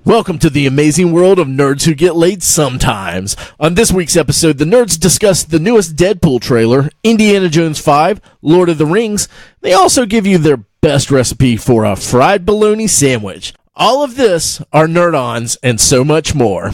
Welcome to the amazing world of nerds who get laid sometimes. On this week's episode, the nerds discuss the newest Deadpool trailer, Indiana Jones 5, Lord of the Rings. They also give you their best recipe for a fried bologna sandwich. All of this are NerdOns and so much more.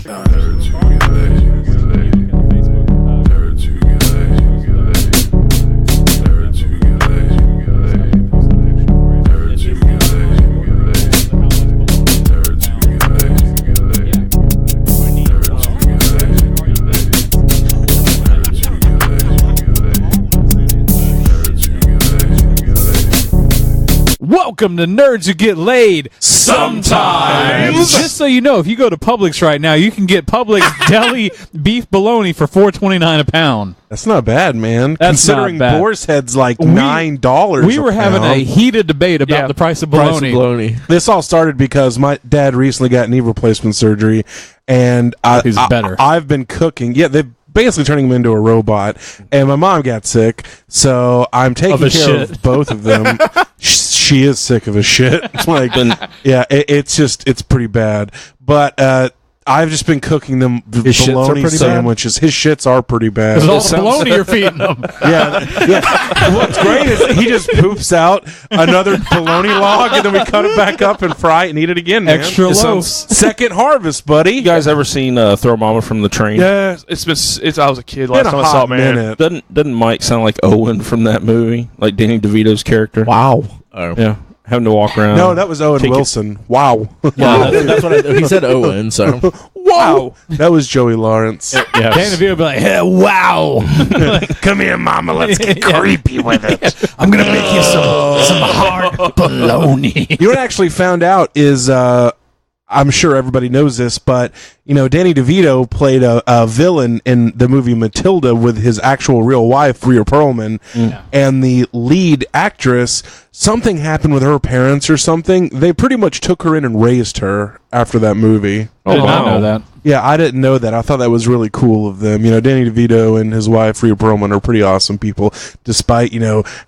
Welcome to Nerds Who Get Laid Sometimes. Just so you know, if you go to Publix right now, you can get Publix deli beef bologna for $4.29 a pound. That's not bad, man. That's Considering not bad. Boar's Head's like $9. We were having a heated debate about the price of bologna. This all started because my dad recently got knee replacement surgery, and I've been cooking. Yeah, they're basically turning him into a robot, and my mom got sick, so I'm taking care of both of them. She is sick of his shit. It's pretty bad. But I've just been cooking them bologna sandwiches. His shits are pretty bad. Because all the bologna you're feeding them. Yeah. What's great is he just poops out another bologna log, and then we cut it back up and fry it and eat it again, man. Extra loaf. Second harvest, buddy. You guys ever seen Throw Mama from the Train? Yeah, I was a kid last time I saw it, man. Doesn't Mike sound like Owen from that movie? Like Danny DeVito's character? Wow. Yeah. Having to walk around. No, that was Owen Wilson. Wow. Yeah, that's what he said. Owen. So wow, that was Joey Lawrence. Danny DeVito would be like, hey, wow. Come here, Mama. Let's get creepy with it. I'm gonna make you some hard bologna. You know what I actually found out is I'm sure everybody knows this, but Danny DeVito played a villain in the movie Matilda with his actual real wife, Rhea Perlman, and the lead actress. Something happened with her parents or something. They pretty much took her in and raised her after that movie. I did not know that. Yeah, I didn't know that. I thought that was really cool of them. Danny DeVito and his wife, Rhea Perlman, are pretty awesome people, despite,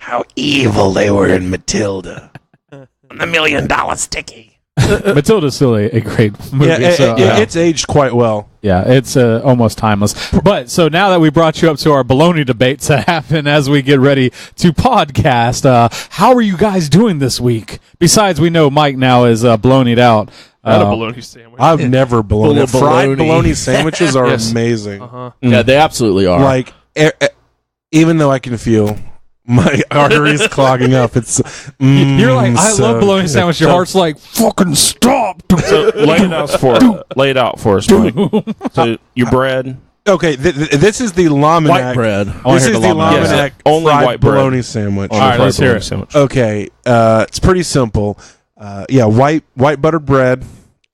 how evil they were in Matilda. The $1 million sticky. Matilda's still a great movie. Yeah, it's aged quite well. Yeah, it's almost timeless. But so now that we brought you up to our bologna debates that happen as we get ready to podcast, how are you guys doing this week? Besides, we know Mike now is bolognaed out. I had a bologna sandwich. I've never bologna. Fried bologna sandwiches are amazing. Yeah, they absolutely are. Like, even though I can feel my arteries clogging up, it's you're like, I love bologna sandwich. Your heart's like, fucking stop. So lay it out for us, Mike. So your bread. Okay, this is the Laminac. White bread. This is the Laminac only fried white bread. bologna sandwich. All right, let's hear it. Sandwich. Okay, it's pretty simple. White buttered bread.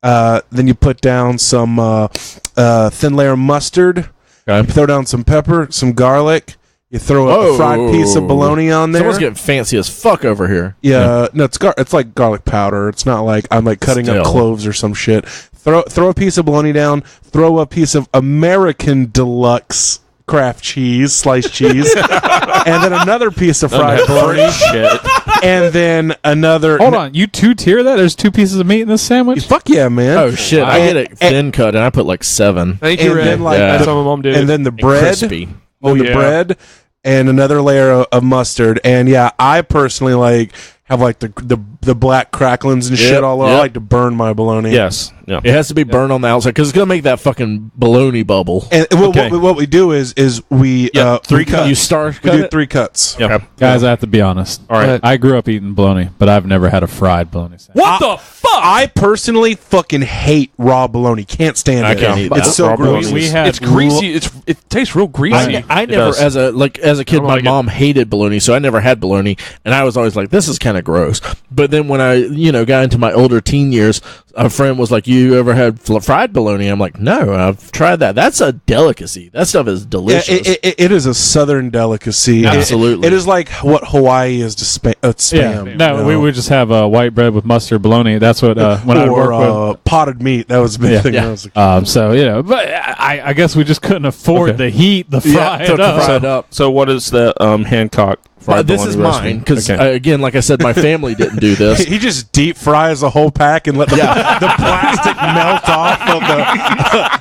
Then you put down some thin layer mustard. Okay. You throw down some pepper, some garlic. You throw a fried piece of bologna on there. Someone's getting fancy as fuck over here. Yeah. No, it's like garlic powder. It's not like I'm like cutting up cloves or some shit. Throw a piece of bologna down. Throw a piece of American Deluxe Kraft cheese, sliced cheese, and then another piece of fried bologna. Shit. And then another. Hold on, you two-tier that? There's 2 pieces of meat in this sandwich? Fuck yeah, man. Oh shit! I get it thin cut, and I put like 7. Thank you, Red. That's how my mom did. And then the bread. Crispy. The bread. And another layer of mustard. And yeah, I personally have the black cracklings and shit all over. I like to burn my bologna. Yes. Yeah. It has to be burned on the outside because it's gonna make that fucking bologna bubble. And what we do is we 3 cuts. You start. We do 3 cuts. Yep. Okay. Guys, I have to be honest. All right. I grew up eating bologna, but I've never had a fried bologna sandwich. What the fuck? I personally fucking hate raw bologna. Can't stand it. I can't eat that. It's so gross. It's greasy. It tastes real greasy. I never, as a kid, my mom hated bologna, so I never had bologna, and I was always like, "This is kind of gross." But then when I, got into my older teen years, a friend was like, "You ever had fried bologna?" I'm like, "No, I've tried that. That's a delicacy. That stuff is delicious." Yeah, it is a southern delicacy. Absolutely, it is like what Hawaii is to Spam. Yeah. No, we would just have white bread with mustard bologna. That's what when I work with potted meat. That was a big thing. Yeah. But I guess we just couldn't afford the heat, the fried up. So what is the Hancock This is mine because again, like I said, my family didn't do this. He just deep fries a whole pack and let the plastic lets it melt off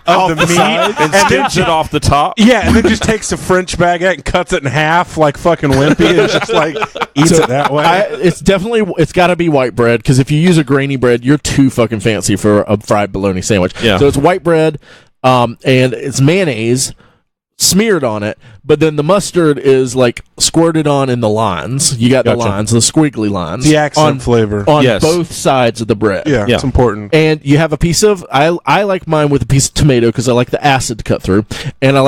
of the meat and skims it off the top. Yeah, and then just takes a French baguette and cuts it in half like fucking Wimpy and just like eats it that way. It's got to be white bread, because if you use a grainy bread, you're too fucking fancy for a fried bologna sandwich. Yeah. So it's white bread, and it's mayonnaise smeared on it, but then the mustard is like squirted on in the lines. You got the lines, the squiggly lines. The accent flavor. On both sides of the bread. Yeah, it's important. And you have a piece of, I like mine with a piece of tomato because I like the acid to cut through, and I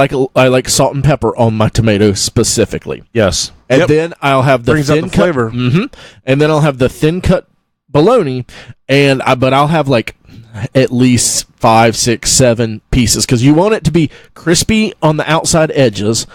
like salt and pepper on my tomato specifically. Yes. And then I'll have the brings thin out the flavor. And then I'll have the thin cut bologna, but I'll have like at least 5, 6, 7 pieces, because you want it to be crispy on the outside edges,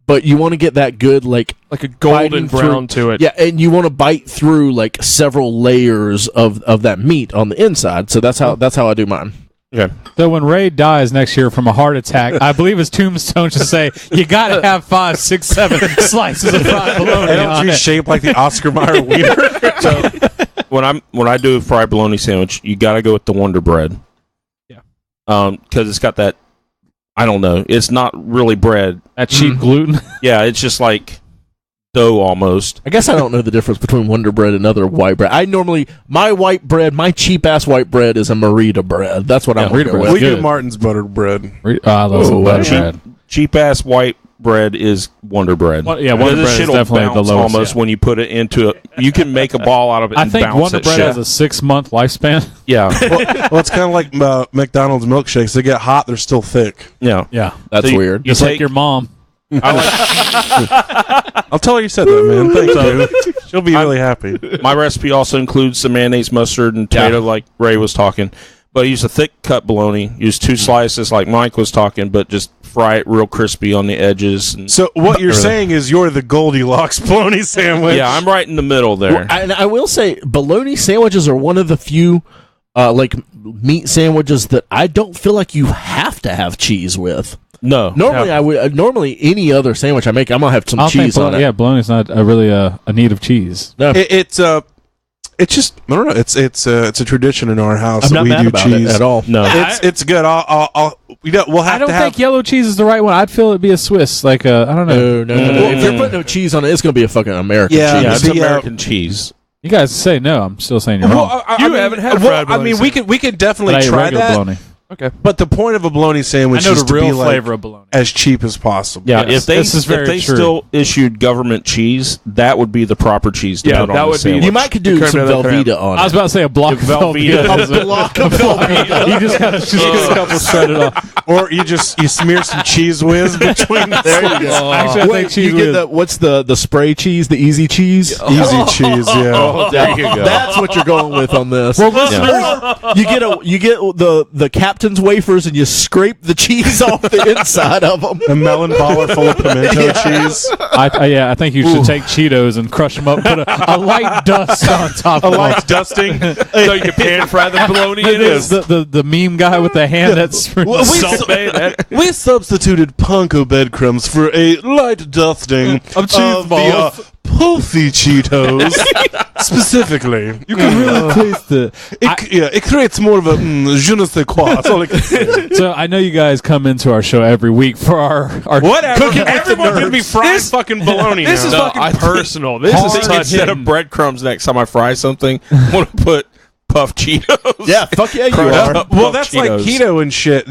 but you want to get that good like a golden brown to it. Yeah, and you want to bite through like several layers of that meat on the inside. So that's how I do mine. Okay. So when Ray dies next year from a heart attack, I believe his tombstone should say, "You got to have 5, 6, 7 slices of fried bologna." And it's shaped like the Oscar Mayer wiener. So when I do a fried bologna sandwich, you got to go with the Wonder Bread. Yeah. Because it's got that. I don't know. It's not really bread. That cheap gluten. Yeah, it's just like dough almost. I guess I don't know the difference between Wonder Bread and other white bread. My cheap ass white bread is a Merita bread. That's what I'm Merita bread. with. We do Martin's buttered bread. I love some butter bread. Cheap ass white bread is Wonder Bread. Wonder Bread is definitely the lowest. Almost when you put it into it, you can make a ball out of it. I and think bounce Wonder Bread has a 6-month lifespan. Yeah. Well, it's kind of like McDonald's milkshakes. They get hot, they're still thick. Yeah. Yeah, that's weird. Just like your mom. I'll tell her you said that, man. Thank you. She'll be really happy. My recipe also includes some mayonnaise, mustard, and tomato, like Ray was talking. But I use a thick cut bologna. Use 2 slices, like Mike was talking, but just fry it real crispy on the edges. So what you're saying is you're the Goldilocks bologna sandwich. Yeah, I'm right in the middle there. Well, and I will say, bologna sandwiches are one of the few like meat sandwiches that I don't feel like you have to have cheese with. No. Normally, I would. Normally, any other sandwich I make, I'm gonna have some cheese on it. Yeah, bologna's not really a need of cheese. No. It's just I don't know. It's a tradition in our house I'm that not we mad do about cheese it at all. No. It's good. We'll have I don't to have. think yellow cheese is the right one. I'd feel it'd be a Swiss, like I don't know. No. If you're putting no cheese on it, it's gonna be a fucking American Yeah, cheese. Yeah, it's See, American cheese. You guys say no. I'm still saying you're wrong. You haven't had fried bologna we could definitely But I ate try regular that. bologna. Okay. But the point of a bologna sandwich I know is the to be real like flavor of bologna. as cheap as possible. Yeah, Yes, this is very if they true. still issued government cheese, that would be the proper cheese to Yeah, put on that the would be- sandwich. You might could do Creme some de la creme. Velveeta on I was it. about to say a block of Velveeta. Velveeta. A block of Velveeta. You just got a couple shredded off. Or you smear some cheese whiz between the There you go. Actually, I Wait, think cheese you get whiz. what's the spray cheese, the easy cheese? easy cheese, yeah. Oh, there you go. That's what you're going with on this. Well, Or you get the captain's wafers and you scrape the cheese off the inside of them. A melon baller full of pimento cheese. I think you should take Cheetos and crush them up, put a light dust on top of Like dusting. So you can pan fry the bologna it. in Is the meme guy with the hand that's We substituted panko breadcrumbs for a light dusting of the puffy Cheetos. Specifically. You can really taste it. It creates more of a je ne sais quoi. That's all I can say. So I know you guys come into our show every week for our Whatever. cooking with the Everyone's going to be nerds. frying fucking bologna This is now. fucking personal. This I is think touching. instead of breadcrumbs next time I fry something, I want to put puffed Cheetos. Yeah, fuck yeah, you Crushed are. up Well, puffed that's like Cheetos. keto and shit.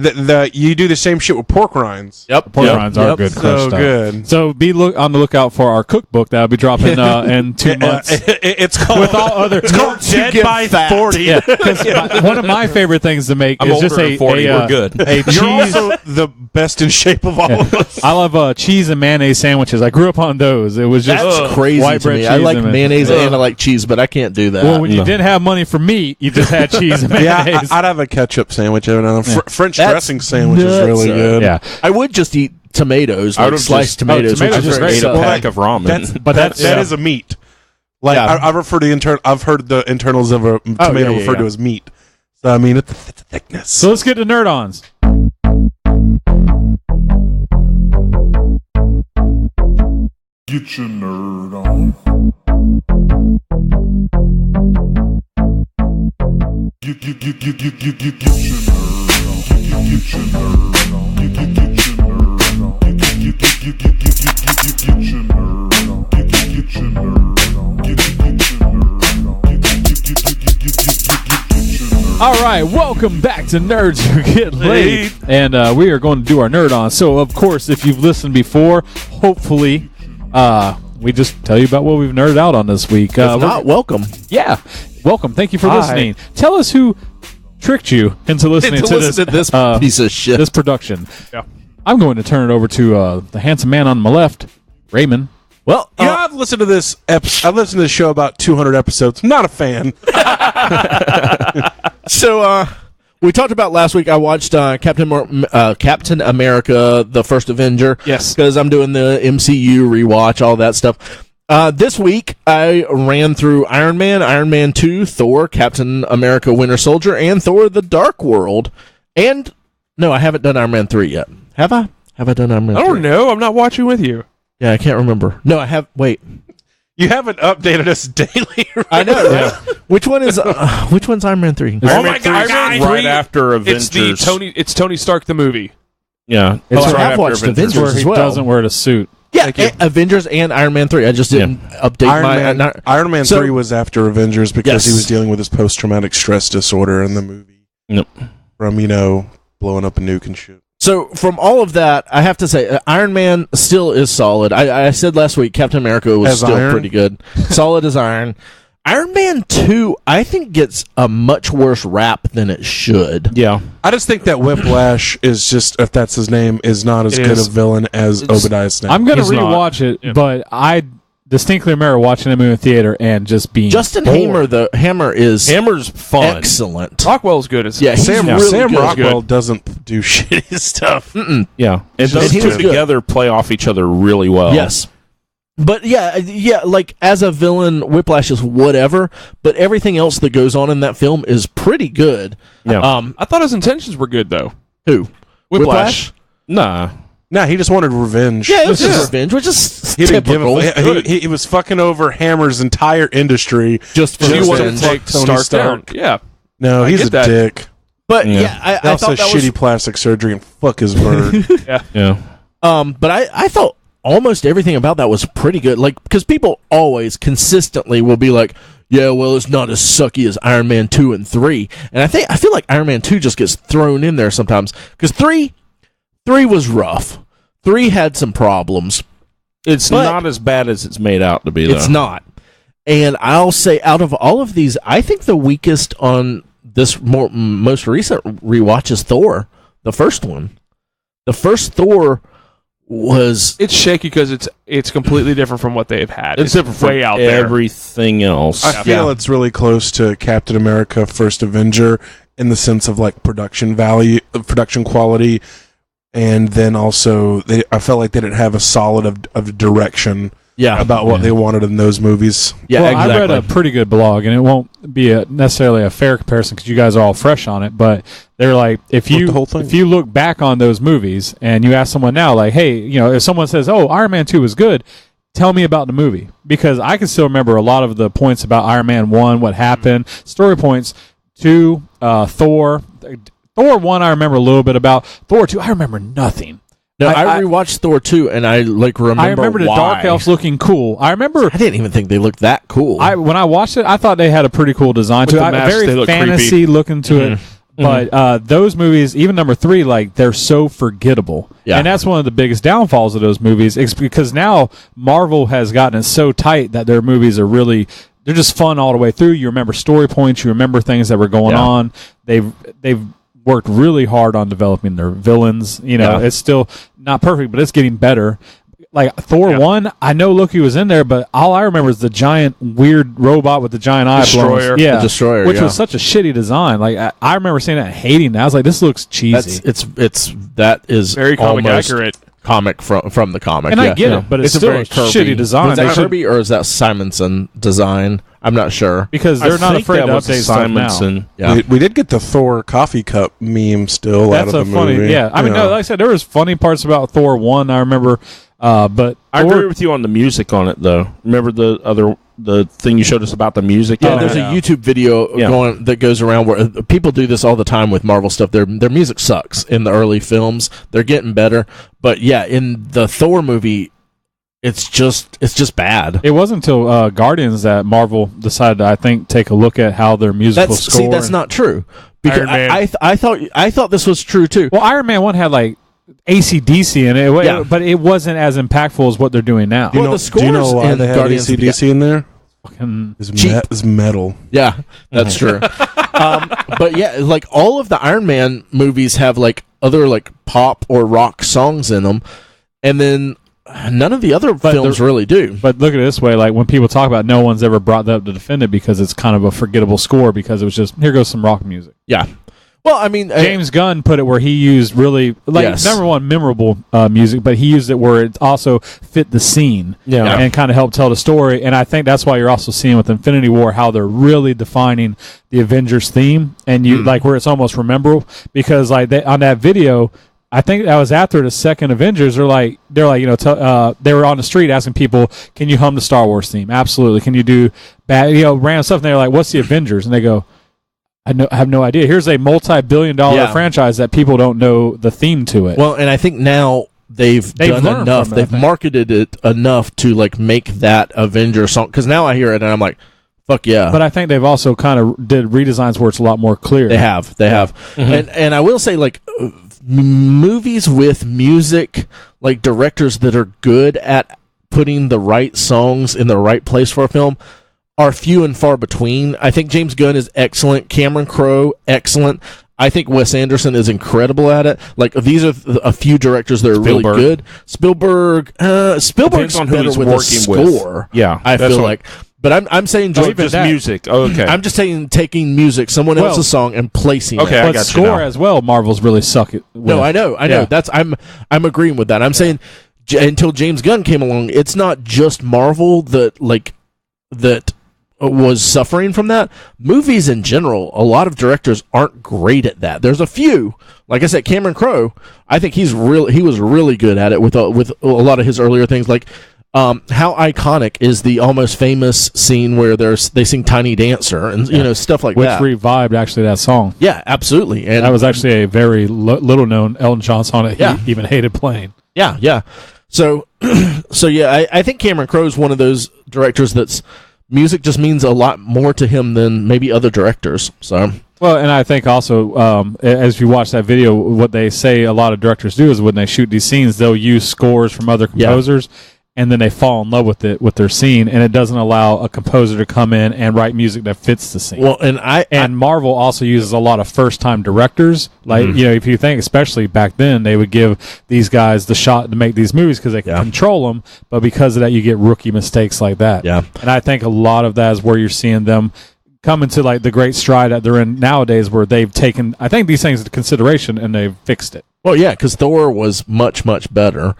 You do the same shit with pork rinds. Yep. Pork rinds are good. So crushed up. good. So be on the lookout for our cookbook that'll be dropping in 2 months. It's called With all other Dead by 40. Yeah, 'cause one of my favorite things to make I'm is just older than 40. We're good. a You're cheese. also the best in shape of all of us. I love cheese and mayonnaise sandwiches. I grew up on those. It was just That's crazy white to bread me. cheese I like and mayonnaise and I like cheese, but I can't do that. Well, when you didn't have money for meat, you just had cheese and Yeah, mayonnaise. I'd have a ketchup sandwich every now and then. French That's dressing sandwich is nuts. really good. Yeah, I would just eat tomatoes, I like would've sliced just- tomatoes. tomatoes which is are great. great. Ate a So- pack of ramen. That is a meat. Like Yeah. I refer to I've heard the internals of a tomato yeah, referred to yeah. as meat. So I mean, it's a thickness. so let's get to NerdOns. Get your nerd on. Get All right, welcome back to Nerds Who Get Laid, and we are going to do our nerd on. So, of course, if you've listened before, hopefully, we just tell you about what we've nerded out on this week. If not, welcome. Yeah, welcome. Thank you for Hi. listening. Tell us who tricked you into listening to this piece of shit. this production. Yeah. I'm going to turn it over to the handsome man on my left, Raymond. Well, You know, I've listened to this. I've listened to this show about 200 episodes. Not a fan. so we talked about last week. I watched Captain America: The First Avenger. Yes. because I'm doing the MCU rewatch, all that stuff. This week I ran through Iron Man, Iron Man 2, Thor, Captain America: Winter Soldier, and Thor: The Dark World. And no, I haven't done Iron Man 3 yet. Have I? Have I done Iron Man 3? I don't know. I'm not watching with you. Yeah, I can't remember. No, I have. Wait. You haven't updated us daily. I know. Right? Which one is? Which one's Iron Man 3? Iron my Man God, 3 's Iron Man right 3, after Avengers. It's Tony Stark the movie. Yeah, Oh, right I have after watched Avengers Where he as well. doesn't wear the suit. Yeah, Thank you. Avengers and Iron Man 3. I just didn't update Iron Man So- 3 was after Avengers because he Yes. was dealing with his post-traumatic stress disorder in the movie. Yep. From, blowing up a nuke and shit. So from all of that, I have to say, Iron Man still is solid. I said last week, Captain America was As still iron? pretty good. Solid as iron. Iron Man 2, I think, gets a much worse rap than it should. Yeah. I just think that Whiplash is just, if that's his name, is not as It good is. a villain as Obadiah Snap. I'm going to He's not. rewatch it, Yeah. but I distinctly remember watching the movie in theater and just being Justin bored. Hammer is Hammer's fun. excellent. Rockwell's good as Yeah, he's Sam really Sam good. Rockwell doesn't do shitty stuff. Yeah. And And those he two was good. together play off each other really well. Yes. But yeah, like as a villain, Whiplash is whatever, but everything else that goes on in that film is pretty good. Yeah. I thought his intentions were good though. Who? Whiplash. Nah. Nah, he just wanted revenge. Yeah, it was just revenge, which is He didn't give typical. he was fucking over Hammer's entire industry. Just for He Just wanted revenge. to take Tony Stark Stark. down. Yeah. No, I he's get a that. dick. But Yeah. yeah, I Also, thought that shitty plastic surgery and fuck his bird. Yeah. But I thought almost everything about that was pretty good. Like, because people always consistently will be like, yeah, well, it's not as sucky as Iron Man 2 and 3. And I feel like Iron Man 2 just gets thrown in there sometimes. Because 3 was rough. 3 had some problems. It's But- not as bad as it's made out to be, though. It's not. And I'll say, out of all of these, I think the weakest on this most recent rewatch is Thor, the first one. The first Thor was... It's shaky because it's completely different from what they've had. It's different way from out there. everything else. I feel it's really close to Captain America: First Avenger in the sense of like production value, production quality, and then also I felt like they didn't have a solid of direction about what they wanted in those movies. Yeah, well, exactly. I read a pretty good blog, and it won't be necessarily a fair comparison because you guys are all fresh on it. But they're like, if the you whole thing. if you look back on those movies and you ask someone now, like, hey, if someone says, "Oh, Iron Man 2 was good," tell me about the movie, because I can still remember a lot of the points about Iron Man 1, what happened, story points. 2, Thor 1, I remember a little bit about. Thor 2, I remember nothing. No, I rewatched Thor 2, and I remember I remember the Dark Elves looking cool. I remember. I didn't even think they looked that cool. When I watched it, I thought they had a pretty cool design With to the it. masks, they Very look fantasy creepy. looking to it. But those movies, even number 3, like, they're so forgettable. Yeah. And that's one of the biggest downfalls of those movies. It's because now Marvel has gotten it so tight that their movies are really, they're just fun all the way through. You remember story points, you remember things that were going on. They've worked really hard on developing their villains. It's still not perfect, but it's getting better. Like Thor 1, I know Loki was in there, but all I remember is the giant weird robot with the giant eye Destroyer. blowing. Yeah, The Destroyer, which yeah. was such a shitty design. Like I remember seeing that and hating that. I was like, this looks cheesy. That is Very comic almost accurate. comic from the comic. And I yeah. get it, but it's a still very a Kirby shitty design. Was They that should- Kirby or is that Simonson design? I'm not sure. because they're not afraid to update stuff now. Simonson. Yeah. We did get the Thor coffee cup meme still That's out a of the funny, movie. yeah. I mean, no, like I said, there was funny parts about Thor 1. I remember, but I Thor, agree with you on the music on it, though. Remember the other the thing you showed us about the music. Yeah, there's a YouTube video going that goes around where people do this all the time with Marvel stuff. Their music sucks in the early films. They're getting better, but yeah, in the Thor movie, it's just bad. It wasn't until Guardians that Marvel decided to, I think, take a look at how their musical score. See, that's not true. Because Iron Man. I thought this was true too. Well, Iron Man 1 had like AC/DC in it, but it wasn't as impactful as what they're doing now. Well, the scores do you know why in they have Guardians AC/DC in there? cheap. It's metal. Yeah, that's true. But yeah, like all of the Iron Man movies have like other like pop or rock songs in them, and then none of the other films really do. But look at it this way: like when people talk about, it, no one's ever brought that up to defend it because it's kind of a forgettable score because it was just here goes some rock music. Yeah. Well, I mean, James Gunn put it where he used really number one memorable music, but he used it where it also fit the scene and kind of helped tell the story. And I think that's why you're also seeing with Infinity War how they're really defining the Avengers theme, and you like where it's almost rememberable because like on that video. I think that was after the second Avengers. They're like they were on the street asking people, "Can you hum the Star Wars theme?" Absolutely. Can you do random stuff? And they're like, "What's the Avengers?" And they go, I have no idea. Here's a multi-billion-dollar franchise that people don't know the theme to it. Well, and I think now they've done enough. They've marketed it enough to like make that Avengers song. Because now I hear it and I'm like, fuck yeah. But I think they've also kind of did redesigns where it's a lot more clear. They have. Mm-hmm. And I will say like movies with music, like directors that are good at putting the right songs in the right place for a film are few and far between. I think James Gunn is excellent. Cameron Crowe, excellent. I think Wes Anderson is incredible at it. Like these are a few directors that are really good. Spielberg's on who better he's with a score. Yeah, I feel like. But I'm saying just music. Oh, okay. I'm just saying taking music, someone else's song, and placing it. But score as well. Marvel's really suck it. No, I know. Yeah. That's I'm agreeing with that. I'm saying until James Gunn came along, it's not just Marvel that was suffering from that. Movies in general, a lot of directors aren't great at that. There's a few, like I said, Cameron Crowe. I think he was really good at it with a lot of his earlier things. Like, how iconic is the Almost Famous scene where they sing Tiny Dancer and stuff like that, which revived actually that song. Yeah, absolutely. And that was actually a very little known Elton John song that he even hated playing. Yeah. So yeah, I think Cameron Crowe is one of those directors that's. Music just means a lot more to him than maybe other directors. So, well, and I think also, as you watch that video, what they say a lot of directors do is when they shoot these scenes, they'll use scores from other composers, and then they fall in love with their scene, and it doesn't allow a composer to come in and write music that fits the scene. Well, and Marvel also uses a lot of first-time directors. Like if you think, especially back then, they would give these guys the shot to make these movies because they can control them. But because of that, you get rookie mistakes like that. Yeah, and I think a lot of that is where you're seeing them come into like the great stride that they're in nowadays, where they've taken, I think, these things into consideration and they've fixed it. Well, yeah, because Thor was much better.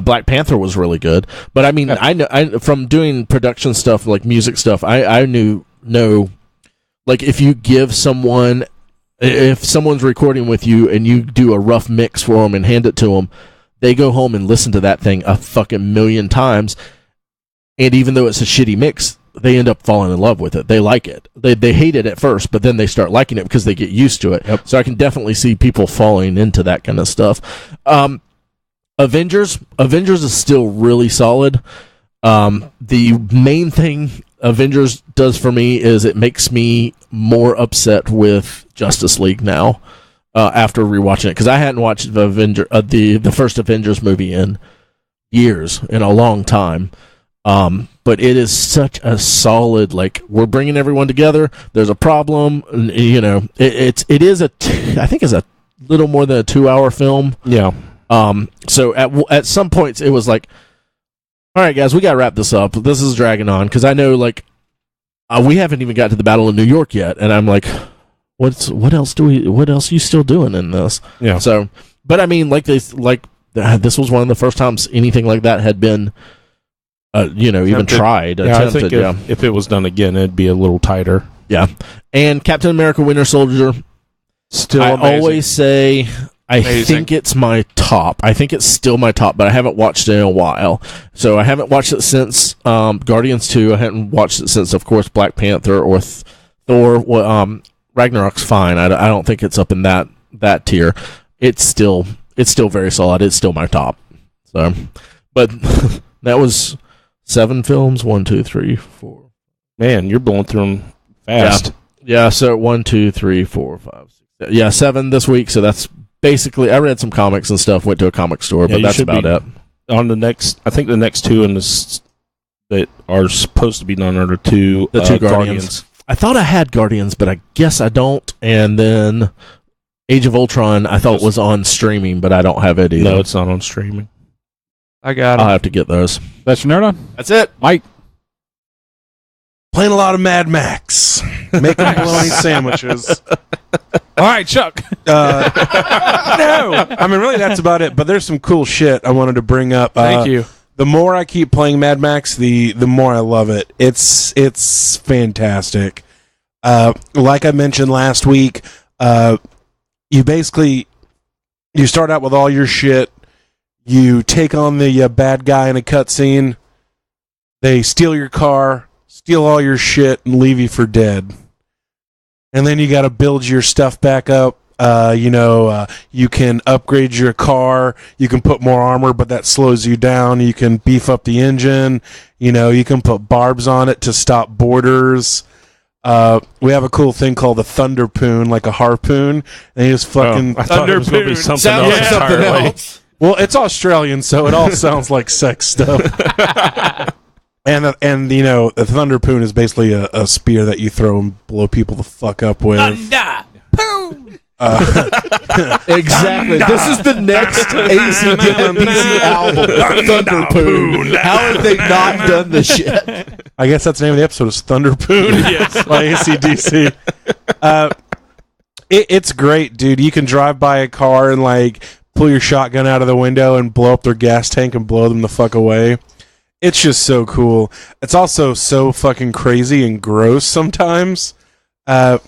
Black Panther was really good, but I mean, I from doing production stuff like music stuff, I know like if someone's recording with you and you do a rough mix for them and hand it to them, they go home and listen to that thing a fucking million times, and even though it's a shitty mix, they end up falling in love with it. They like it. They hate it at first, but then they start liking it because they get used to it. Yep. So I can definitely see people falling into that kind of stuff. Avengers is still really solid. The main thing Avengers does for me is it makes me more upset with Justice League now after rewatching it, because I hadn't watched the first Avengers movie in years, in a long time. But it is such a solid, like, we're bringing everyone together. There's a problem, it is I think it's a little more than a 2-hour film. Yeah. So at some points it was like, all right, guys, we got to wrap this up. This is dragging on, because I know, like, we haven't even got to the Battle of New York yet, and I'm like, what else are you still doing in this? Yeah. So, but I mean, this was one of the first times anything like that had been, even tried. Attempted. I think if it was done again, it'd be a little tighter. Yeah. And Captain America: Winter Soldier. Still I amazing. always say, I think it's my top. I think it's still my top, but I haven't watched it in a while. So I haven't watched it since Guardians 2. I haven't watched it since, of course, Black Panther or Thor. Ragnarok's fine. I don't think it's up in that tier. It's still very solid. It's still my top. So, but that was 7 films. 1, 2, 3, 4. Man, you're blowing through them fast. Yeah. So 1, 2, 3, 4, 5, 6. Yeah, 7 this week. So that's basically. I read some comics and stuff. Went to a comic store, but that's about it. On the next, I think the next 2 in this that are supposed to be none are the 2 Guardians. I thought I had Guardians, but I guess I don't. And then Age of Ultron, I thought was on streaming, but I don't have it either. No, it's not on streaming. I got it. I'll have to get those. That's your nerd on? That's it. Mike. Playing a lot of Mad Max. Making bologna sandwiches. All right, Chuck. No. I mean, really, that's about it. But there's some cool shit I wanted to bring up. Thank you. The more I keep playing Mad Max, the more I love it. It's fantastic. Like I mentioned last week, you start out with all your shit. You take on the bad guy in a cutscene. They steal your car, steal all your shit, and leave you for dead. And then you got to build your stuff back up. You can upgrade your car. You can put more armor, but that slows you down. You can beef up the engine. You can put barbs on it to stop boarders. We have a cool thing called a Thunderpoon, like a harpoon. And you just fucking... I thought it was going to be something Sounds else like something entirely. else. Well, it's Australian, so it all sounds like sex stuff. And the Thunderpoon is basically a spear that you throw and blow people the fuck up with. Exactly. This is the next AC/DC album, Thunderpoon. How have they not done this shit? I guess that's the name of the episode, is Thunderpoon. Yes. By AC/DC. It's great, dude. You can drive by a car and pull your shotgun out of the window and blow up their gas tank and blow them the fuck away. It's just so cool. It's also so fucking crazy and gross sometimes. How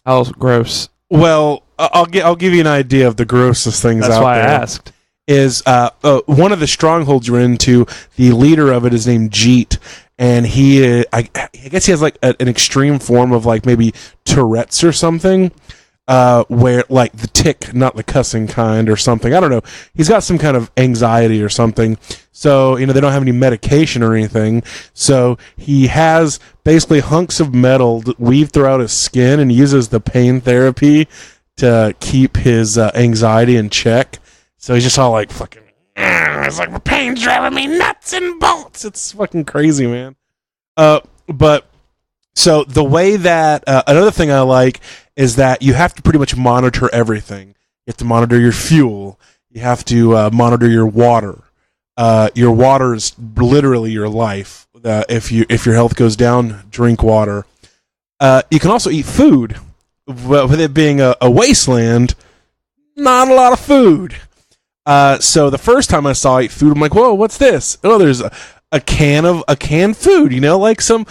gross. Well, I'll give you an idea of the grossest things That's out why there. I asked. Is one of the strongholds you're into, the leader of it is named Geek, and he I guess he has an extreme form of maybe Tourette's or something, where the tick, not the cussing kind or something. I don't know. He's got some kind of anxiety or something. So, they don't have any medication or anything. So he has basically hunks of metal weaved throughout his skin and uses the pain therapy to keep his anxiety in check. So he's just all fucking, it's like, the pain's driving me nuts and bolts. It's fucking crazy, man. But so the way that, another thing I like is that you have to pretty much monitor everything. You have to monitor your fuel. You have to monitor your water. Your water is literally your life. If your health goes down, drink water. You can also eat food. With it being a wasteland, not a lot of food. So the first time I saw eat food, I'm like, whoa, what's this? Oh, there's a canned food, like some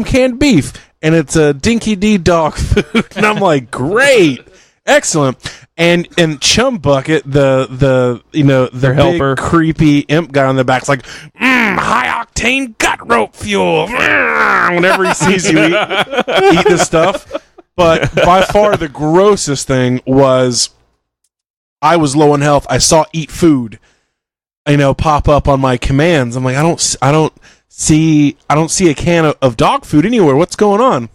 canned beef, and it's a Dinky D dog food, and I'm like, great, excellent. And Chum Bucket, the big helper, creepy imp guy on the back's like, high octane gut rope fuel. Whenever he sees you eat this stuff. But by far the grossest thing was, I was low in health. I saw eat food, pop up on my commands. I'm like, I don't see a can of dog food anywhere. What's going on?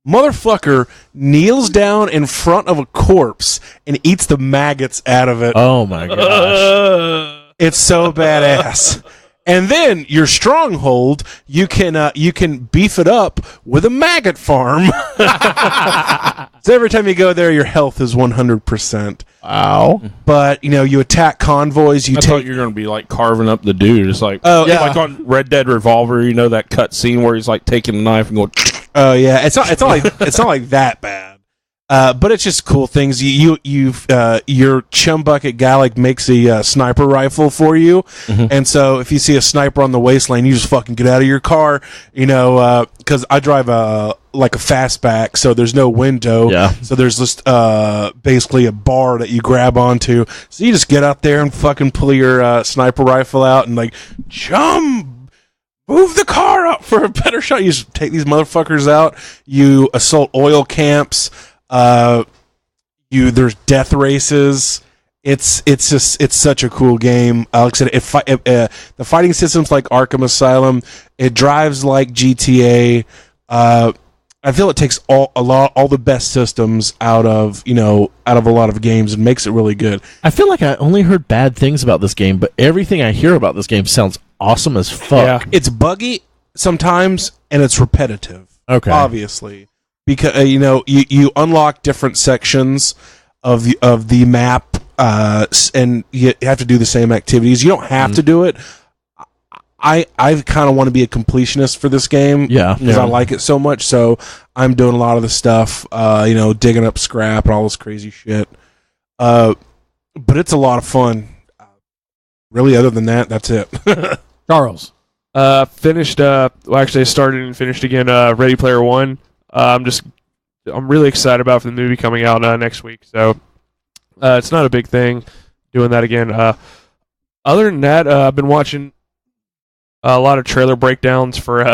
Motherfucker kneels down in front of a corpse and eats the maggots out of it. Oh my gosh. It's so badass. And then your stronghold, you can beef it up with a maggot farm. So every time you go there, your health is 100%. Wow. But you attack convoys. I thought you were going to be carving up the dude. It's like on Red Dead Revolver, that cut scene where he's taking a knife and going. Oh yeah, it's not like that bad. But it's just cool things. Your chum bucket guy like makes a sniper rifle for you, and so if you see a sniper on the wasteland, you just fucking get out of your car. Because I drive a fastback, so there's no window. Yeah. So there's just basically a bar that you grab onto. So you just get out there and fucking pull your sniper rifle out and like move the car up for a better shot. You just take these motherfuckers out. You assault oil camps. There's death races. It's such a cool game. Like I said, the fighting system's like Arkham Asylum. It drives like GTA. I feel it takes all the best systems out of a lot of games and makes it really good. I feel like I only heard bad things about this game, but everything I hear about this game sounds awesome as fuck. Yeah. It's buggy sometimes and it's repetitive. Okay. Obviously. Because you unlock different sections of the map, and you have to do the same activities. You don't have to do it. I kind of want to be a completionist for this game, because I like it so much. So I'm doing a lot of the stuff, digging up scrap and all this crazy shit. But it's a lot of fun. Really, other than that, that's it. Charles. Finished. Actually, I started and finished again. Ready Player One. I'm really excited about the movie coming out next week. So it's not a big thing doing that again. Other than that, I've been watching a lot of trailer breakdowns for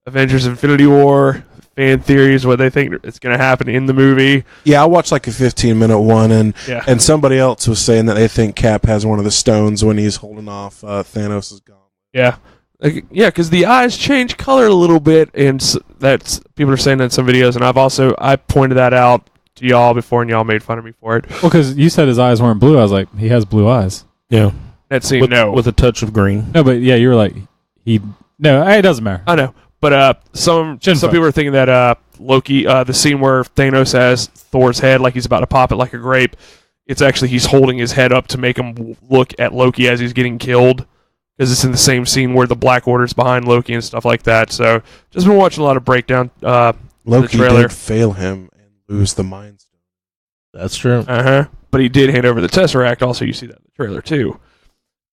Avengers Infinity War, fan theories, what they think is going to happen in the movie. Yeah, I watched like a 15-minute one, and somebody else was saying that they think Cap has one of the stones when he's holding off Thanos' gauntlet. Yeah. Because the eyes change color a little bit, and that's people are saying that in some videos, and I pointed that out to y'all before, and y'all made fun of me for it. Well, because you said his eyes weren't blue, I was like, he has blue eyes. Yeah. That scene, with a touch of green. No, but yeah, you were like, it doesn't matter. I know, but some people are thinking that Loki, the scene where Thanos has Thor's head like he's about to pop it like a grape, it's actually he's holding his head up to make him look at Loki as he's getting killed. Because it's in the same scene where the Black Order's behind Loki and stuff like that. So, just been watching a lot of breakdown. Loki the trailer. did fail him and lose the Mind Stone. That's true. But he did hand over the Tesseract. Also, you see that in the trailer too.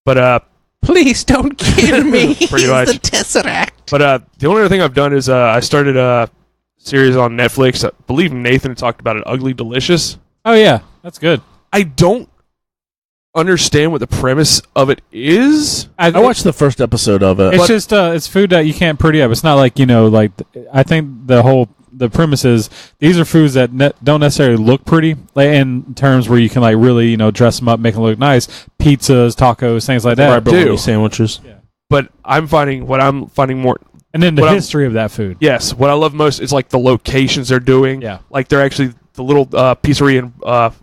But please don't kill me. Pretty much. The Tesseract. But the only other thing I've done is I started a series on Netflix. I believe Nathan had talked about it. Ugly Delicious. Oh yeah, that's good. I don't understand what the premise of it is. I watched the first episode of it. It's just it's food that you can't pretty up. It's not like I think the premise is these are foods that don't necessarily look pretty, like in terms where you can like really dress them up, make them look nice. Pizzas, tacos, things like that. Fried bologna sandwiches. Yeah. But what I'm finding more, and then the history of that food. Yes, what I love most is like the locations they're doing. Yeah, like they're actually the little pizzeria in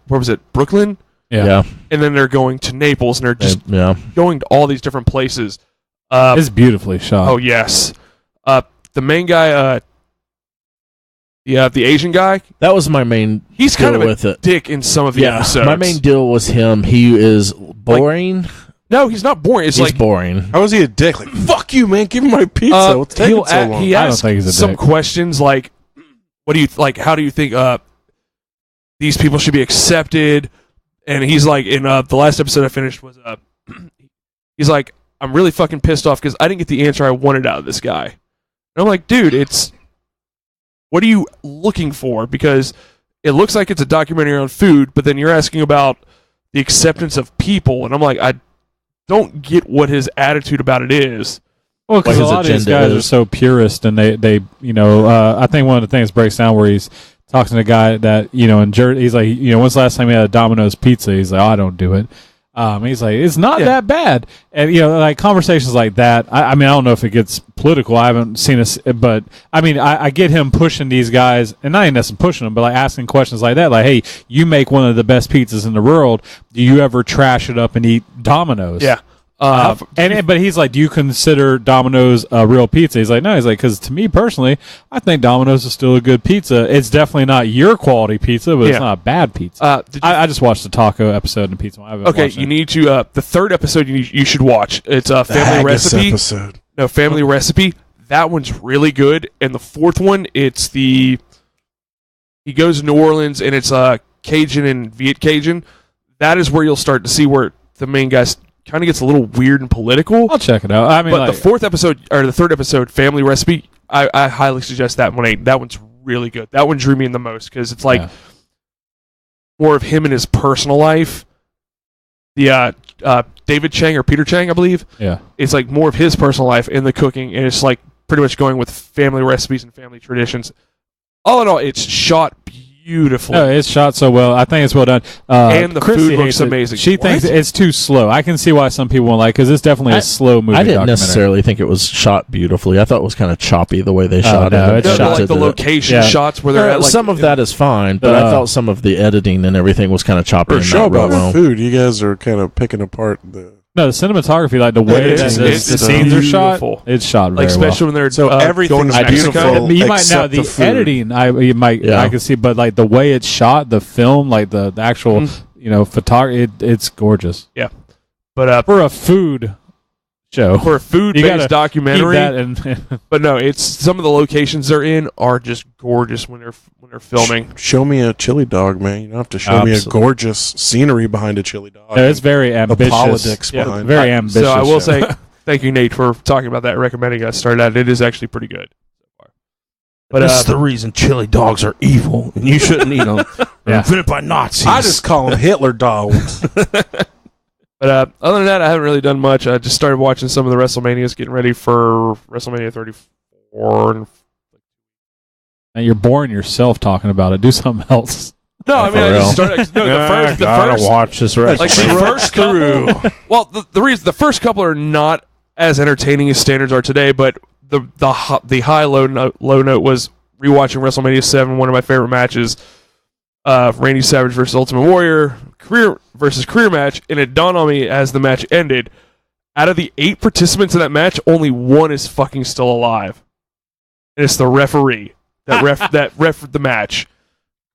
where was it, Brooklyn? Yeah. And then they're going to Naples, and they're just going to all these different places. It's beautifully shot. Oh, yes. The main guy, the Asian guy. That was my main He's kind of with a it. dick in some of the episodes. My main deal was him. He is boring. No, he's not boring. He's like boring. How is he a dick? Like, fuck you, man. Give me my pizza. What's taking so long? He asks I don't think he's a some dick. questions like, what do you like? How do you think these people should be accepted? And he's like, in the last episode I finished was, he's like, I'm really fucking pissed off because I didn't get the answer I wanted out of this guy. And I'm like, dude, what are you looking for? Because it looks like it's a documentary on food, but then you're asking about the acceptance of people, and I'm like, I don't get what his attitude about it is. Well, because a lot of these guys are so purist, and they I think one of the things breaks down where he's talking to a guy that, in Jersey, he's like, when's the last time you had a Domino's pizza? He's like, I don't do it. He's like, it's not that bad. And, like conversations like that, I mean, I don't know if it gets political. I haven't seen this, but I mean, I get him pushing these guys, and not even necessarily pushing them, but like asking questions like that. Like, hey, you make one of the best pizzas in the world. Do you ever trash it up and eat Domino's? Yeah. But he's like, do you consider Domino's a real pizza? He's like, no. He's like, because to me personally, I think Domino's is still a good pizza. It's definitely not your quality pizza, but it's not a bad pizza. I just watched the taco episode and pizza. Okay, you need to. The third episode you should watch. It's a family recipe. Episode. No, family recipe. That one's really good. And the fourth one, it's the he goes to New Orleans and it's Cajun and Viet Cajun. That is where you'll start to see where the main guy kind of gets a little weird and political. I'll check it out. I mean, but the fourth episode or the third episode, Family Recipe, I highly suggest that one. That one's really good. That one drew me in the most because it's like more of him and his personal life. The David Chang or Peter Chang, I believe. Yeah, it's like more of his personal life in the cooking, and it's like pretty much going with family recipes and family traditions. All in all, it's shot beautifully. No, it's shot so well. I think it's well done. And the Chrissy food looks hates it. amazing. She thinks it's too slow. I can see why some people won't like because it's definitely a slow movie. I didn't documentary. necessarily think it was shot beautifully. I thought it was kind of choppy the way they shot no, it. it's shot like the location shots where they're at. Like, some of that is fine, but I thought some of the editing and everything was kind of choppy. For and sure not real about well. food, you guys are kind of picking apart the. No, the cinematography, like the way It's the scenes are shot, beautiful. it's shot very like especially when they're So going everything's to Mexico. beautiful. You might now except the food. editing. I can see, but like the way it's shot, the film, like the actual, photography, it's gorgeous. Yeah, but For a food show, for a food-based documentary, and but no, it's some of the locations they're in are just gorgeous when they're filming. Show me a chili dog, man. You don't have to show me a gorgeous scenery behind a chili dog. it's very the ambitious. politics behind Very it. ambitious. So I will show. say thank you, Nate, for talking about that and recommending us start out. It is actually pretty good so far. But That's the reason chili dogs are evil, and you shouldn't eat them. They're invented by Nazis. I just call them Hitler dogs. But other than that, I haven't really done much. I just started watching some of the WrestleManias, getting ready for WrestleMania 34. And you're boring yourself talking about it. Do something else. No, I mean, I just started. No, the first watch this rest. like the first couple. Well, the reason the first couple are not as entertaining as standards are today, but the high low note was rewatching WrestleMania 7, one of my favorite matches. Randy Savage versus Ultimate Warrior career match, and it dawned on me as the match ended. Out of the 8 participants in that match, only one is fucking still alive, and it's the referee that ref the match.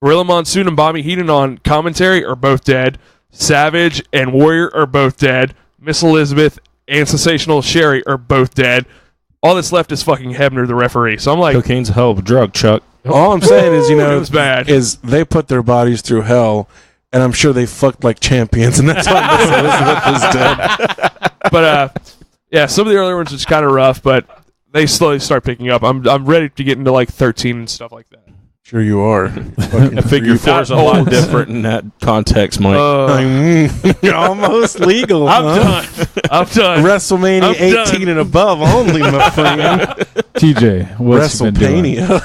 Gorilla Monsoon and Bobby Heenan on commentary are both dead. Savage and Warrior are both dead. Miss Elizabeth and Sensational Sherry are both dead. All that's left is fucking Hebner, the referee. So I'm like, Cocaine's a hell of a drug, Chuck. All I'm saying is, it was bad. is they put their bodies through hell, and I'm sure they fucked like champions, and that's why Miss Elizabeth is dead. But yeah, some of the earlier ones was kind of rough, but they slowly start picking up. I'm ready to get into like 13 and stuff like that. Sure you are. Figure 4 is a lot different in that context, Mike. Almost legal. I'm done. WrestleMania I'm 18 done. and above only, my friend. TJ, what's you been doing? WrestleMania.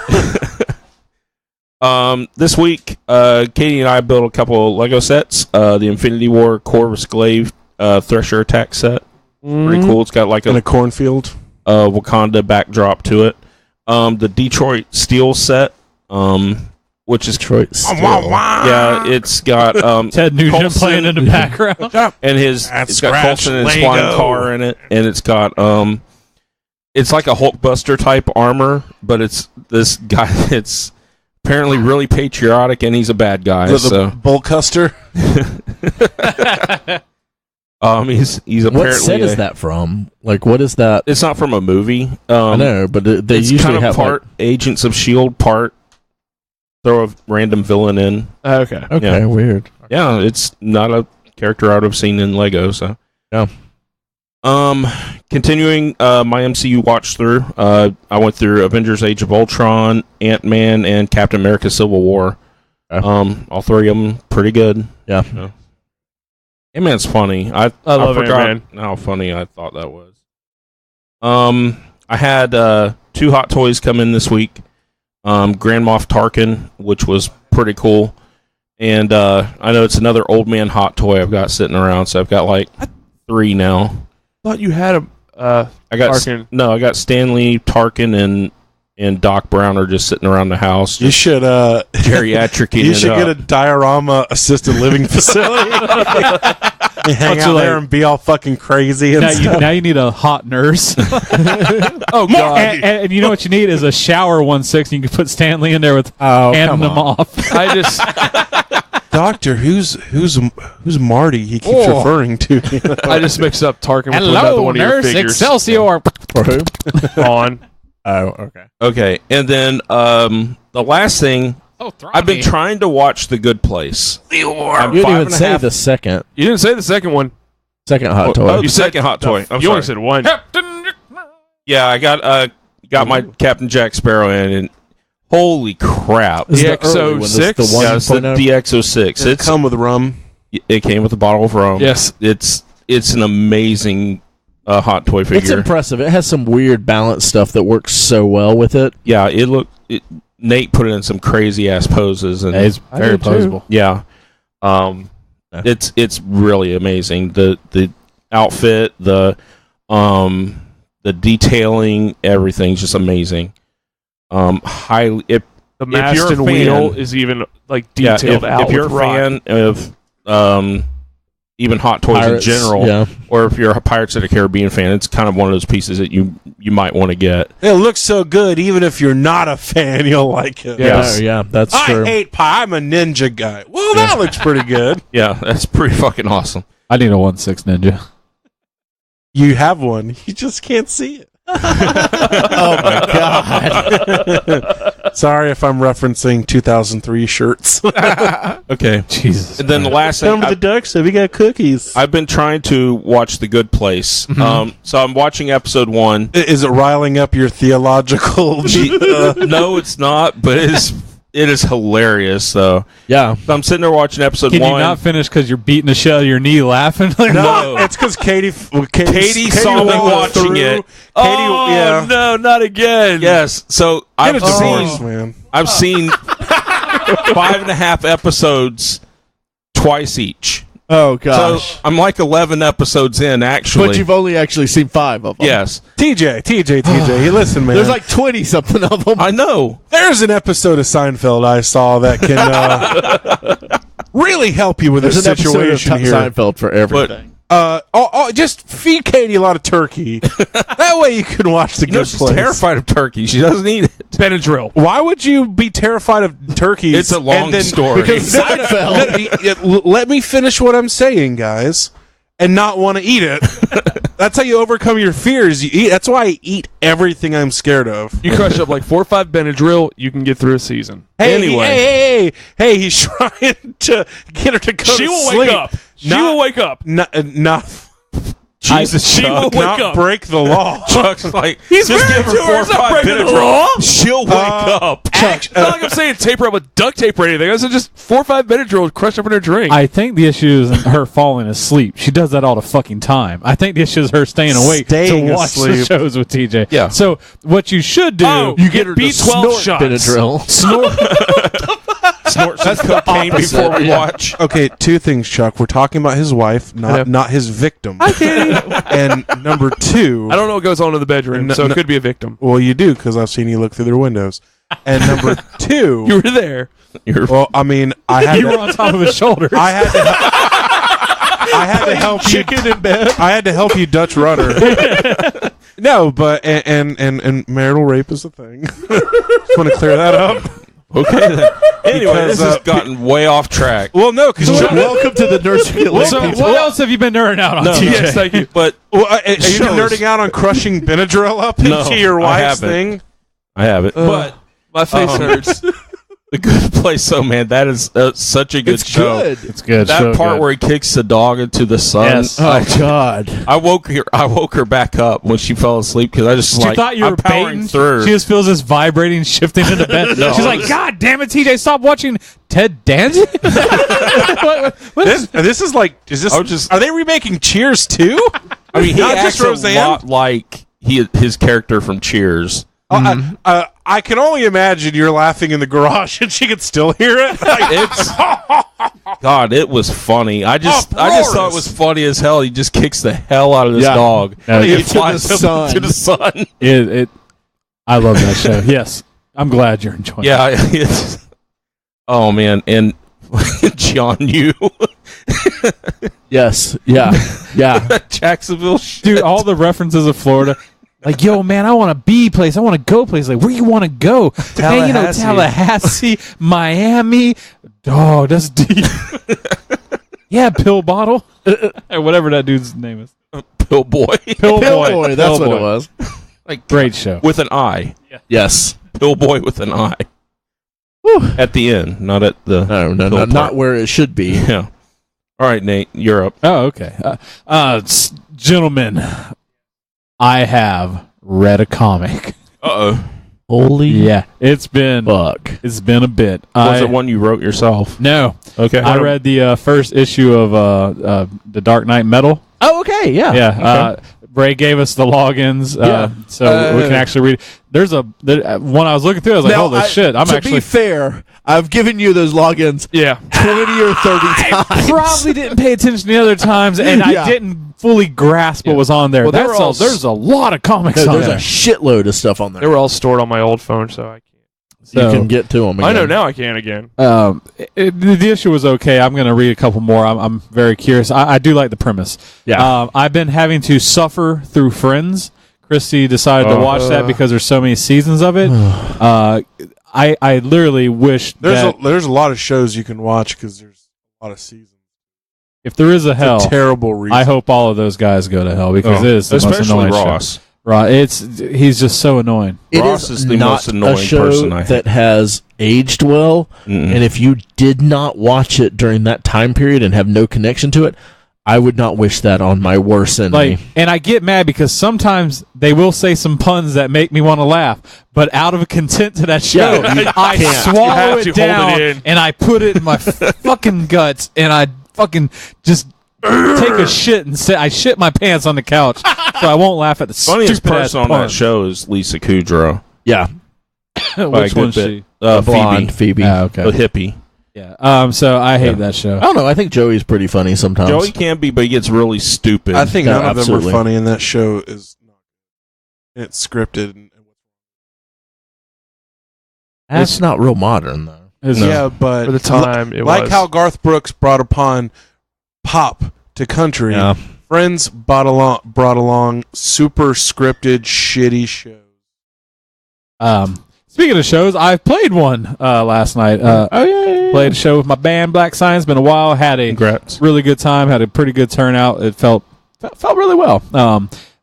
This week, Katie and I built a couple of Lego sets. The Infinity War Corvus Glaive Thresher Attack set. Pretty cool. It's got like In a cornfield. Wakanda backdrop to it. The Detroit Steel set, which is Detroit. yeah, it's got Ted Nugent Coulson playing in the background. and it's got Coulson and his flying car in it, and it's got it's like a Hulkbuster type armor, but it's this guy that's apparently really patriotic, and he's a bad guy. The Bullcuster. He's apparently What set is that from? Like, what is that? It's not from a movie. I know, but they it's usually kind of have part Agents of S.H.I.E.L.D., part throw a random villain in. Okay. Okay, weird. Yeah, it's not a character I would have seen in Lego. So yeah. Continuing my MCU watch through, I went through Avengers: Age of Ultron, Ant-Man, and Captain America: Civil War. Okay. All 3 of them pretty good. Yeah. Ant-Man's funny. I love forgot Ant-Man. how funny I thought that was. I had 2 hot toys come in this week. Grand Moff Tarkin, which was pretty cool, and I know it's another old man hot toy I've got sitting around, so I've got like 3 now. Thought you had a I got Tarkin. I got Stanley, Tarkin, and Doc Brown are just sitting around the house. You should Geriatric. you should get a diorama assisted living facility. You hang out there and be all fucking crazy. And Now you need a hot nurse. Oh god! And you know what you need is a shower 1/6. You can put Stanley in there with handing them off. I just Doctor, who's Marty? He keeps referring to. I just mixed up Tarkin with another one of your figures. Excelsior. For who? On. Oh, okay. Okay, and then the last thing I've been trying to watch The Good Place. You didn't even say the second You didn't say the second one. hot toy. Oh, the second hot toy. I'm You only sorry. said one. Yeah, I got my Captain Jack Sparrow in, and holy crap! This is the early one, this is XO6? the Yeah, it's the 1.0. DX06. It's come with rum. It came with a bottle of rum. Yes. It's an amazing hot toy figure. It's impressive. It has some weird balance stuff that works so well with it. Yeah, Nate put it in some crazy ass poses, and It's very did too. posable. yeah, it's really amazing. The outfit, the detailing, everything's just amazing. Highly, The you're mast a and fan- wheel is even like detailed out. if you're a with rock. fan of even hot toys Pirates, in general, yeah. or if you're a Pirates of the Caribbean fan, it's kind of one of those pieces that you might want to get. It looks so good, even if you're not a fan, you'll like it. Yes. Yeah, that's I true. hate pie. I'm a ninja guy. Well, that looks pretty good. Yeah, that's pretty fucking awesome. I need a 1/6 Ninja. You have one. You just can't see it. Oh my god! Sorry if I'm referencing 2003 shirts. Okay. Jesus. And then the last Come thing, to the duck so we got cookies. I've been trying to watch The Good Place. Mm-hmm. So I'm watching episode 1. Is it riling up your theological? No, it's not, but it is hilarious though. Yeah, So I'm sitting there watching episode Can 1. you not finish because you're beating the shell of your knee laughing? Like, No. It's because Katie saw me walked watching through. it. Oh yeah. no, not again! Yes. So Get I've a divorce, seen man. 5.5 episodes twice each. Oh gosh! So I'm like 11 episodes in, actually. But you've only actually seen 5 of them. Yes. TJ, you listen, man. There's like 20 something of them. I know. There's an episode of Seinfeld I saw that can really help you with There's this an episode of situation here. Seinfeld for everything. Just feed Katie a lot of turkey. That way you can watch The You know, Good she's Place. terrified of turkey. She doesn't eat it. Benadryl. Why would you be terrified of turkeys? It's a long and then- story. Because Seinfeld. Let me finish what I'm saying, guys, and not want to eat it. That's how you overcome your fears. You eat. That's why I eat everything I'm scared of. You crush up like 4 or 5 Benadryl, you can get through a season. Hey, Anyway. hey, he's trying to get her to go She to will sleep. wake up. She will wake up. Not Jesus, she will Chuck. wake not up. break the law. Chuck's like, He's just married give to her her. 4 or It's not 5 breaking the Benadryl. law. She'll wake up. It's not like I'm saying tape her up with duct tape or anything. I said just 4 or 5 Benadryl crushed up in her drink. I think the issue isn't her falling asleep. She does that all the fucking time. I think the issue is her staying awake Staying to watch the asleep. shows with TJ. Yeah. So what you should do, Oh, You get her to B12 snort shots. Benadryl. Snort some cocaine opposite, before we yeah. watch. Okay, 2 things, Chuck. We're talking about his wife, not his victim. And number 2, I don't know what goes on in the bedroom, so it could be a victim. well, you do because I've seen you look through their windows. And number 2, You were there. well, I mean, I had you were on top of his shoulders. I had to help you. Chicken in bed. I had to help you, Dutch rudder. No, but and marital rape is a thing. Just want to clear that up. Okay, then. Anyway, Because, this has gotten way off track. Well, no, because Welcome to the Nerds Who Get Laid. So people. what else have you been nerding out on, No. TJ? Yes, thank you. But are you Shows. nerding out on crushing Benadryl up No, into your I wife's haven't. thing? I have it. But My face hurts. The Good Place, so man, that is such a good It's show. good. It's good. That so part good. where he kicks the dog into the sun. Yes. Oh God! I woke her back up when she fell asleep because I just She like thought you I'm were powering baiting. through. She just feels this vibrating, shifting into bed. No, She's I like, was- "God damn it, TJ, stop watching Ted Danzig." What is- This is like, is this? I was just- are they remaking Cheers too? I mean, he Not acts just Roseanne? a lot like his character from Cheers. I can only imagine you're laughing in the garage and she could still hear it. It's God, it was funny. I just thought it was funny as hell. He just kicks the hell out of this Yeah. dog. No, He to flies the up sun. to the sun. I love that show. Yes, I'm glad you're enjoying. it. Yeah, it's, oh man, and John Yu, Yes. Yeah. Yeah. Jacksonville, Dude, all the references of Florida. Like, yo, man, I want a B place. I want to go place. Like, where you want to go? Hey, Tallahassee, Miami. Oh, that's deep. Yeah, pill bottle. Or whatever that dude's name is. Pill Boy, Pill Boy, that's Pill what it Boy. was. like Great show. with an eye. Yes. Pill Boy with an eye. At the end, not at the No, middle not part. where it should be. Yeah. All right, Nate, you're up. Oh, okay. Gentlemen, I have read a comic. Uh-oh. Holy Yeah, it's been fuck. It's been a bit. Was it one you wrote yourself? No. Okay. I read the first issue of The Dark Knight Metal. Oh, okay, yeah. Yeah. Bray gave us the logins, so we can actually read it. There's one I was looking through. I was like, holy shit! To be fair, I've given you those logins 20 or 30 times. Probably didn't pay attention the other times, and Yeah. I didn't fully grasp what was on there. Well, they were all There's a lot of comics on There's a there. shitload of stuff on They there. were all stored on my old phone, so I can't. You can get to them again. I know now I can again. The issue was okay. I'm going to read a couple more. I'm very curious. I do like the premise. Yeah. I've been having to suffer through Friends. Christy decided to watch that because there's so many seasons of it. I literally wish There's a lot of shows you can watch because there's a lot of seasons. if there is a hell, It's a terrible reason. I hope all of those guys go to hell because it is the most especially annoying Ross. show. Right, he's just so annoying. It Ross is the not most annoying a show person I that has aged well, and if you did not watch it during that time period and have no connection to it, I would not wish that on my worst enemy. And I get mad because sometimes they will say some puns that make me want to laugh, but out of content to that show, Yeah, I can't. swallow You have it to hold down it in. and I put it in my fucking guts and I fucking just take a shit and say I shit my pants on the couch so I won't laugh at the Funniest stupid person on that show is Lisa Kudrow. Yeah, Which one's she? blonde Phoebe. Okay. The hippie. Yeah. So I hate that show. I don't know. I think Joey's pretty funny sometimes. Joey can be, but he gets really stupid. I think Yeah, none of them absolutely. are funny, and that show is it's scripted. That's not real modern though. It's- Yeah, but For the time, it like was. how Garth Brooks brought upon pop to country, Yeah. Friends brought along super scripted, shitty shows. Speaking of shows, I played one last night. Played a show with my band Black Sign. It's been a while. Had a Congrats. really good time. Had a pretty good turnout. It felt really well.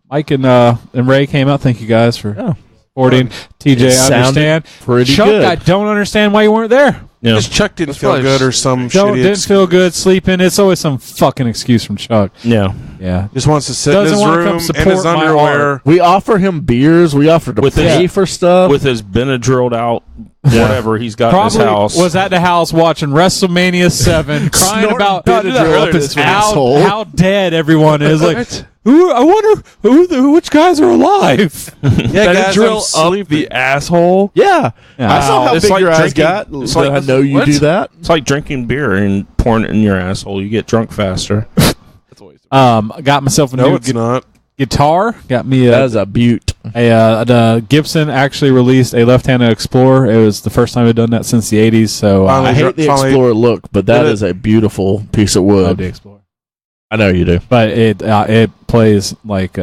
Mike and Ray came out. Thank you guys for supporting. TJ, It I sounded understand. pretty Chuck, good. I don't understand why you weren't there. Yeah. Because Chuck didn't feel probably good or some Don't, shitty. didn't feel good sleeping. It's always some fucking excuse from Chuck. Yeah. Yeah. Just wants to sit in Doesn't his wanna come room in support his my underwear. art. We offer him beers. We offer to With pay his- for stuff. With his Benadrylled out, whatever he's got in Probably his house. was at the house watching WrestleMania 7, crying Snorting about Benadryl up his asshole. how dead everyone is. Like, I wonder which guys are alive. Yeah, guys, I'm Benadryl up sleeping. the asshole. Yeah. I saw how It's big like your eyes drinking- got. it's So like- I know you what? do that. It's like drinking beer and pouring it in your asshole. You get drunk faster. I got myself a No, new it's not. guitar. Got me That is a beaut. the Gibson actually released a left-handed Explorer. It was the first time we've done that since the 80s. So Finally. I hate the Finally- Explorer look, but that Did it- is a beautiful piece of I wood. love the Explorer. I know you do. But it plays like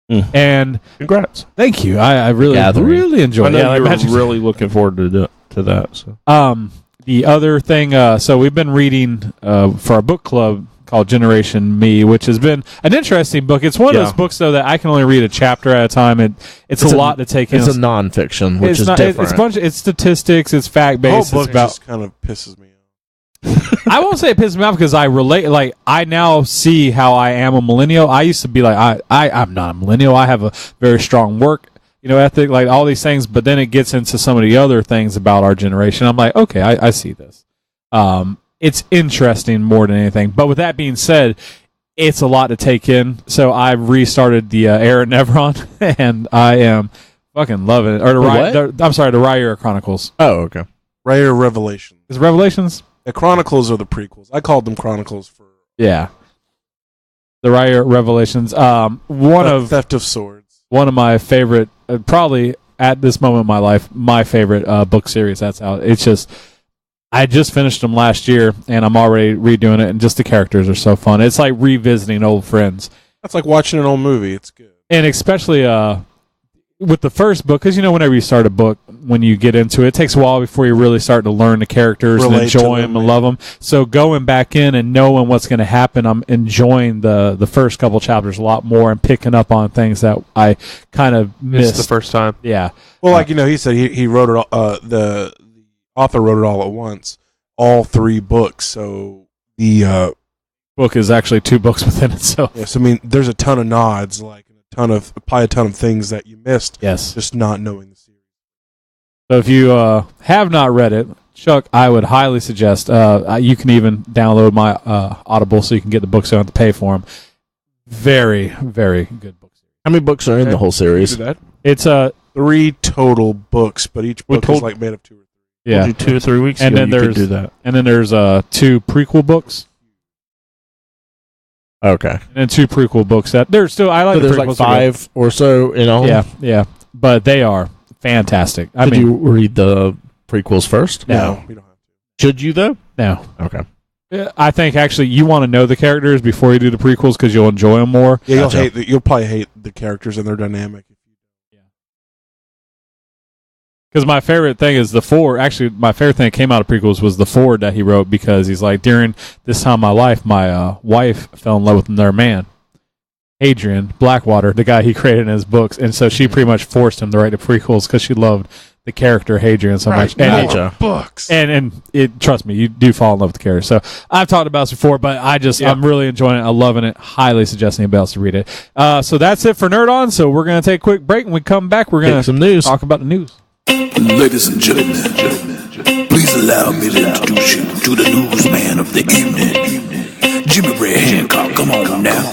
and Congrats. thank you. I really Gathering. really enjoyed I it. know Yeah, you like were really looking forward to that. So. The other thing, so we've been reading for our book club called Generation Me, which has been an interesting book. It's one of those books, though, that I can only read a chapter at a time. It's a lot to take in. It's a nonfiction, which is not, different. it's statistics. It's fact The whole based. book It's about. just kind of pisses me off. I won't say it pisses me off because I relate. Like I now see how I am a millennial. I used to be like I'm not a millennial. I have a very strong work ethic, like all these things. But then it gets into some of the other things about our generation. I'm like, okay, I see this. It's interesting more than anything. But with that being said, it's a lot to take in. So I've restarted the Era Nevron, and I am fucking loving it. Or the Ryer Chronicles. Oh, okay. Rare Revelation. Is it Revelations? The Chronicles are the prequels. I called them Chronicles for Yeah. The Ryer Revelations. Theft of Swords. One of my favorite, probably at this moment in my life, my favorite book series that's out. It's just, I just finished them last year, and I'm already redoing it, and just the characters are so fun. It's like revisiting old friends. That's like watching an old movie. It's good. And especially with the first book, because whenever you start a book, when you get into it, it takes a while before you really start to learn the characters and enjoy them and love them. So going back in and knowing what's going to happen, I'm enjoying the first couple chapters a lot more and picking up on things that I kind of missed the first time. Yeah. Well, he said he wrote it all, the author wrote it all at once, all 3 books. So the book is actually 2 books within itself. Yes, I mean, there's a ton of nods, like probably a ton of things that you missed. Yes. Just not knowing the series. So if you have not read it, Chuck, I would highly suggest you can even download my Audible so you can get the books so you don't have to pay for them. Very, very good books. How many books are in the whole series? It's 3 total books, but each book is like made of 2 or 3. Yeah, 2 or 3 weeks and ago then you there's could do that. And then there's 2 prequel books. Okay. And then 2 prequel books that there's still I like. So the there's prequels like 5 or so in all. Yeah, but they are fantastic. Did you read the prequels first? No, we don't have to. Should you though? No. Okay. I think actually you want to know the characters before you do the prequels because you'll enjoy them more. Yeah, you'll probably hate the characters and their dynamic. Because my favorite thing is the Ford. Actually, my favorite thing that came out of prequels was the Ford that he wrote because he's like, during this time of my life, my wife fell in love with another man, Adrian Blackwater, the guy he created in his books. And so she pretty much forced him to write the prequels because she loved the character Hadrian so much. And books. And it, trust me, you do fall in love with the character. So I've talked about this before, but I'm really enjoying it. I'm loving it. Highly suggest anybody else to read it. So that's it for NerdOns. So we're going to take a quick break. When we come back, we're going to talk about the news. Ladies and gentlemen, please allow me to introduce you to the newsman of the evening, Jimmy Ray Hancock. Come on now.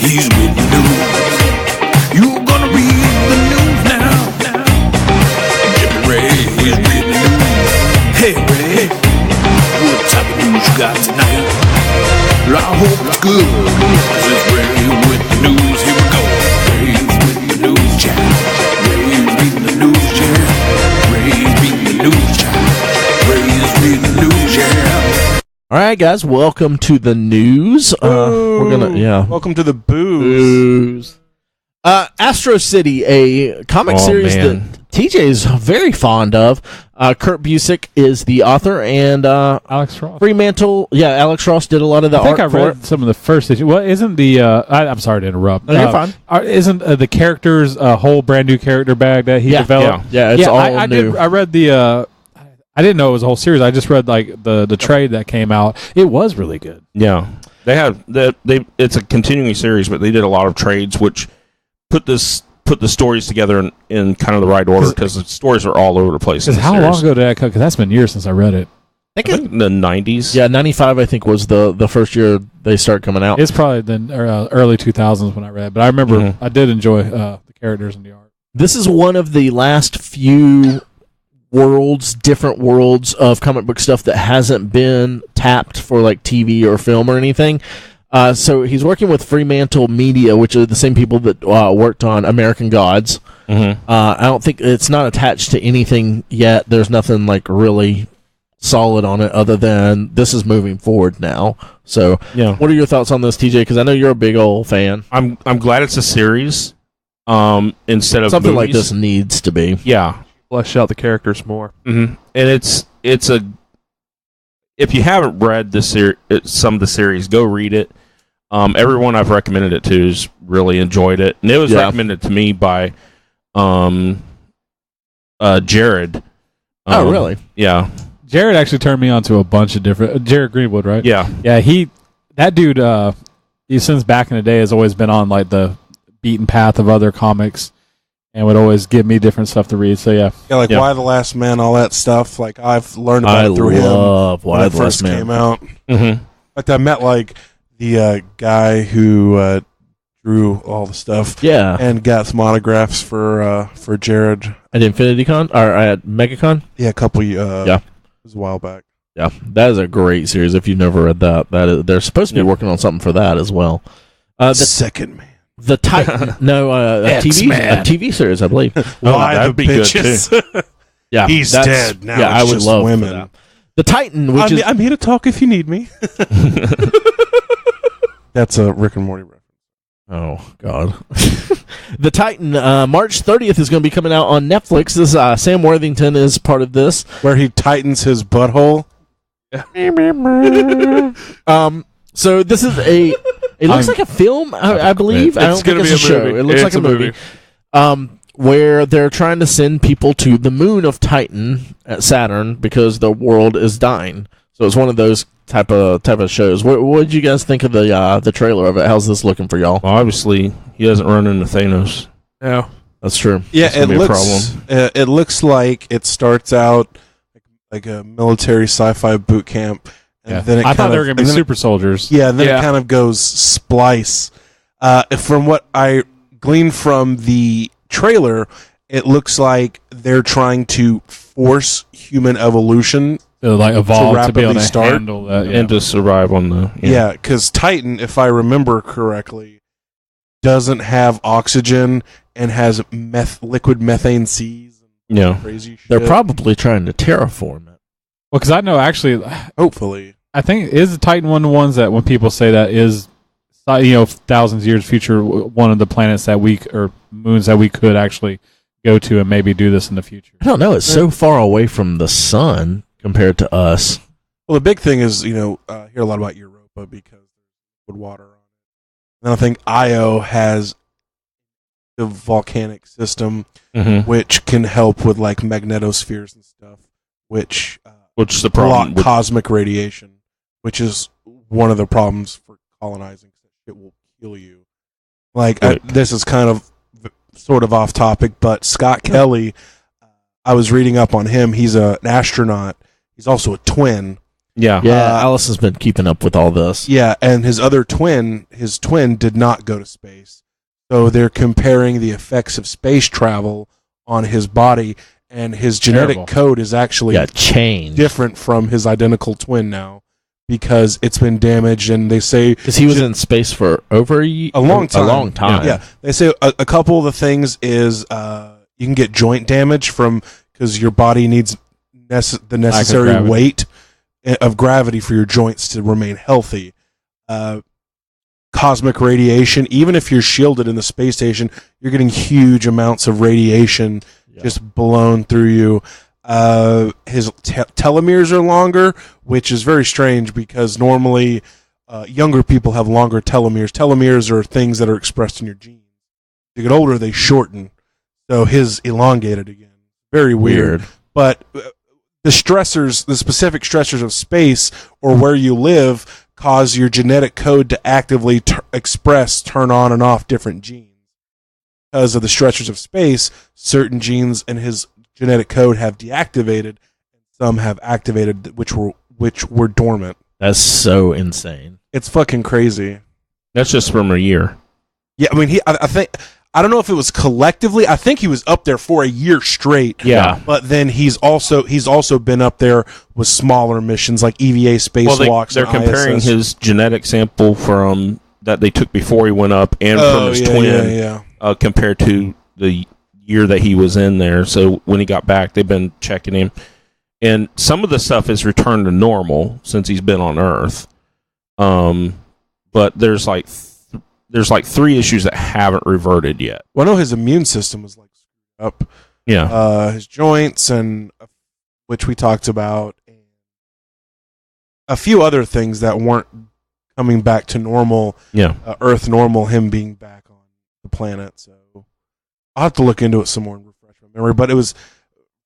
He's reading the news. You're gonna read the news now. Jimmy Ray is reading the news. Hey Ray, what type of news you got tonight? Well, I hope it's good. This is Ray with the news. Here we go. Ray's with the news channel. Ray's reading the news channel. Ray's reading the news channel. Ray's reading the news channel. All right, guys, welcome to the news. We're gonna Welcome to the booze. Astro City, a comic series that TJ is very fond of. Kurt Busiek is the author, and Alex Ross. Fremantle. Yeah, Alex Ross did a lot of the art. I read some of the first issue. Well, isn't the? I'm sorry to interrupt. No, you're fine. Isn't the characters a whole brand new character bag that he developed? Yeah, it's all new. I read the. I didn't know it was a whole series. I just read like the trade that came out. It was really good. Yeah, they have that. It's a continuing series, but they did a lot of trades, which put the stories together in kind of the right order because the stories are all over the place. Because how long ago did that come? Because that's been years since I read it. I think in the 90s. Yeah, 95 I think was the first year they start coming out. It's probably the early 2000s when I read it. But I remember I did enjoy the characters and the art. This is one of the last few different worlds of comic book stuff that hasn't been tapped for like TV or film or anything. So he's working with Fremantle Media, which are the same people that worked on American Gods. Mm-hmm. I don't think it's not attached to anything yet. There's nothing like really solid on it other than this is moving forward now. So yeah, what are your thoughts on this, TJ? Because I know you're a big old fan. I'm glad it's a series instead of something movies. like this needs to be. Yeah, flesh out the characters more. Mm-hmm. And it's a. If you haven't read some of the series, go read it. Everyone I've recommended it to has really enjoyed it, and it was recommended to me by Jared. Oh, really? Yeah. Jared actually turned me on to a bunch of different. Jared Greenwood, right? Yeah. Yeah. That dude. He since back in the day has always been on like the beaten path of other comics, and would always give me different stuff to read. So yeah. Yeah, like Why the Last Man, all that stuff. Like I've learned about it through him. Why when it first came out. Mm-hmm. Like I met like the guy who drew all the stuff. Yeah. And got some autographs for Jared at InfinityCon or at MegaCon. Yeah, a couple. Yeah. It was a while back. Yeah, that is a great series. If you've never read that, they're supposed to be working on something for that as well. The Second Man. The Titan. a TV series, I believe. Why that'd be bitches? good too. Yeah, he's dead now. Yeah, I would just love women. that. The Titan, which I'm here to talk if you need me. That's a Rick and Morty reference. Oh, God. The Titan, March 30th is going to be coming out on Netflix. This Sam Worthington is part of this. Where he tightens his butthole. So this is it looks like a film, I believe. I don't think it's a show. movie. It looks like a movie. Where they're trying to send people to the moon of Titan at Saturn because the world is dying. So it's one of those type of shows. What did you guys think of the trailer of it? How's this looking for y'all? Well, obviously, he doesn't run into Thanos. No. That's true. Yeah, That's gonna be a problem. It looks like it starts out like a military sci-fi boot camp, and then I thought they were going to be super soldiers. Yeah, and then it kind of goes splice. From what I gleaned from the trailer, it looks like they're trying to force human evolution To like evolve to be able rapidly to start. handle that. And to survive on the... Yeah, because Titan, if I remember correctly, doesn't have oxygen and has liquid methane seas. And Yeah. crazy shit. They're probably trying to terraform it. Well, because I know actually, Hopefully. I think is the Titan one of the ones that when people say that is, thousands of years future, one of the planets that or moons that we could actually go to and maybe do this in the future. I don't know. It's so far away from the sun compared to us. Well, the big thing is, I hear a lot about Europa because there's water on it. And I think Io has the volcanic system, Mm-hmm. which can help with like magnetospheres and stuff, which Which is the block problem. With, cosmic radiation, which is one of the problems for colonizing. It will kill you. Like, Right. this is kind of sort of off topic, but Scott Kelly, I was reading up on him. He's an astronaut. He's also a twin. yeah. Yeah, Alice has been keeping up with all this. Yeah, and his twin did not go to space. So they're comparing the effects of space travel on his body, and his genetic Terrible. code is actually Changed. different from his identical twin now because it's been damaged, and they say Because he was in space for over a long time. A long time. Yeah, they say a couple of the things is you can get joint damage because your body needs the necessary gravity. weight of gravity for your joints to remain healthy. Cosmic radiation, even if you're shielded in the space station, you're getting huge amounts of radiation just blown through you. His telomeres are longer, which is very strange because normally younger people have longer telomeres. Telomeres are things that are expressed in your genes. As you get older, they shorten. So his elongated again. Very weird. But the specific stressors of space or where you live cause your genetic code to actively turn on and off different genes. Because of the stressors of space, certain genes in his genetic code have deactivated, some have activated, which were dormant. That's so insane. It's fucking crazy. That's just from a year. Yeah, I mean, I don't know if it was collectively. I think he was up there for a year straight. Yeah. But then he's also been up there with smaller missions like EVA spacewalks. They're and comparing ISS. his genetic sample from that they took before he went up and from his twin compared to the year that he was in there. So when he got back, they've been checking him, and some of the stuff has returned to normal since he's been on Earth. But there's like 3 issues that haven't reverted yet. Well, I know his immune system was like screwed up. Yeah. His joints and which we talked about, and a few other things that weren't coming back to normal. Yeah. Earth normal. Him being back on the planet. So I'll have to look into it some more and refresh my memory. But it was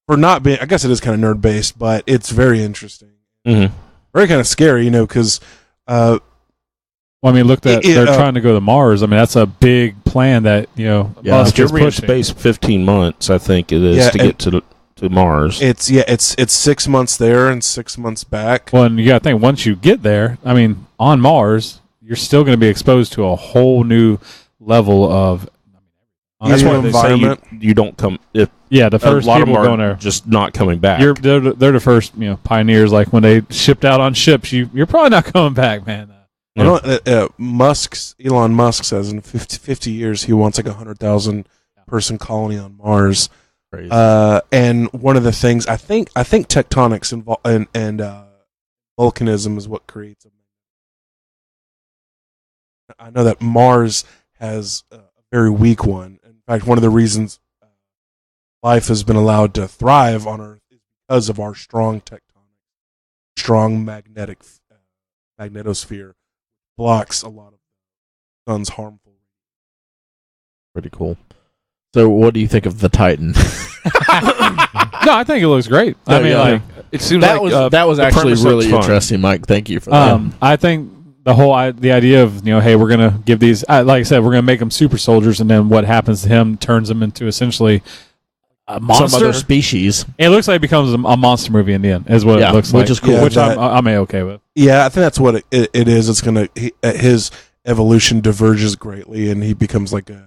for not being. I guess it is kind of nerd based, but it's very interesting. Mm-hmm. Very kind of scary, because. Well, I mean, look, they're trying to go to Mars. I mean, that's a big plan that Musk You're is in pushing. space 15 months, I think it is, to get to Mars. It's 6 months there and 6 months back. Well, and you got to think once you get there, I mean, on Mars, you're still going to be exposed to a whole new level of. That's why they say environment. you don't come. If Yeah, the first a lot of people them going are there. just not coming back. They're the first pioneers. Like when they shipped out on ships, you're probably not coming back, man. Elon Musk says in 50 years he wants like 100,000 person colony on Mars. Crazy. And one of the things I think tectonics and volcanism is what creates them. I know that Mars has a very weak one. In fact, one of the reasons life has been allowed to thrive on Earth is because of our strong tectonic, strong magnetosphere blocks a lot of the sun's harmful. Pretty cool. So, what do you think of the Titan? No, I think it looks great. I mean, like it seems that like was the actually premise really looks fun. interesting, Mike. Thank you for that. I think the idea of hey, we're gonna give these like I said, we're gonna make them super soldiers, and then what happens to him turns them into essentially a monster. Some other species. It looks like it becomes a monster movie in the end, is what it looks like, which is cool. Yeah, which that- I'm okay with. Yeah, I think that's what it is. It's gonna his evolution diverges greatly, and he becomes like a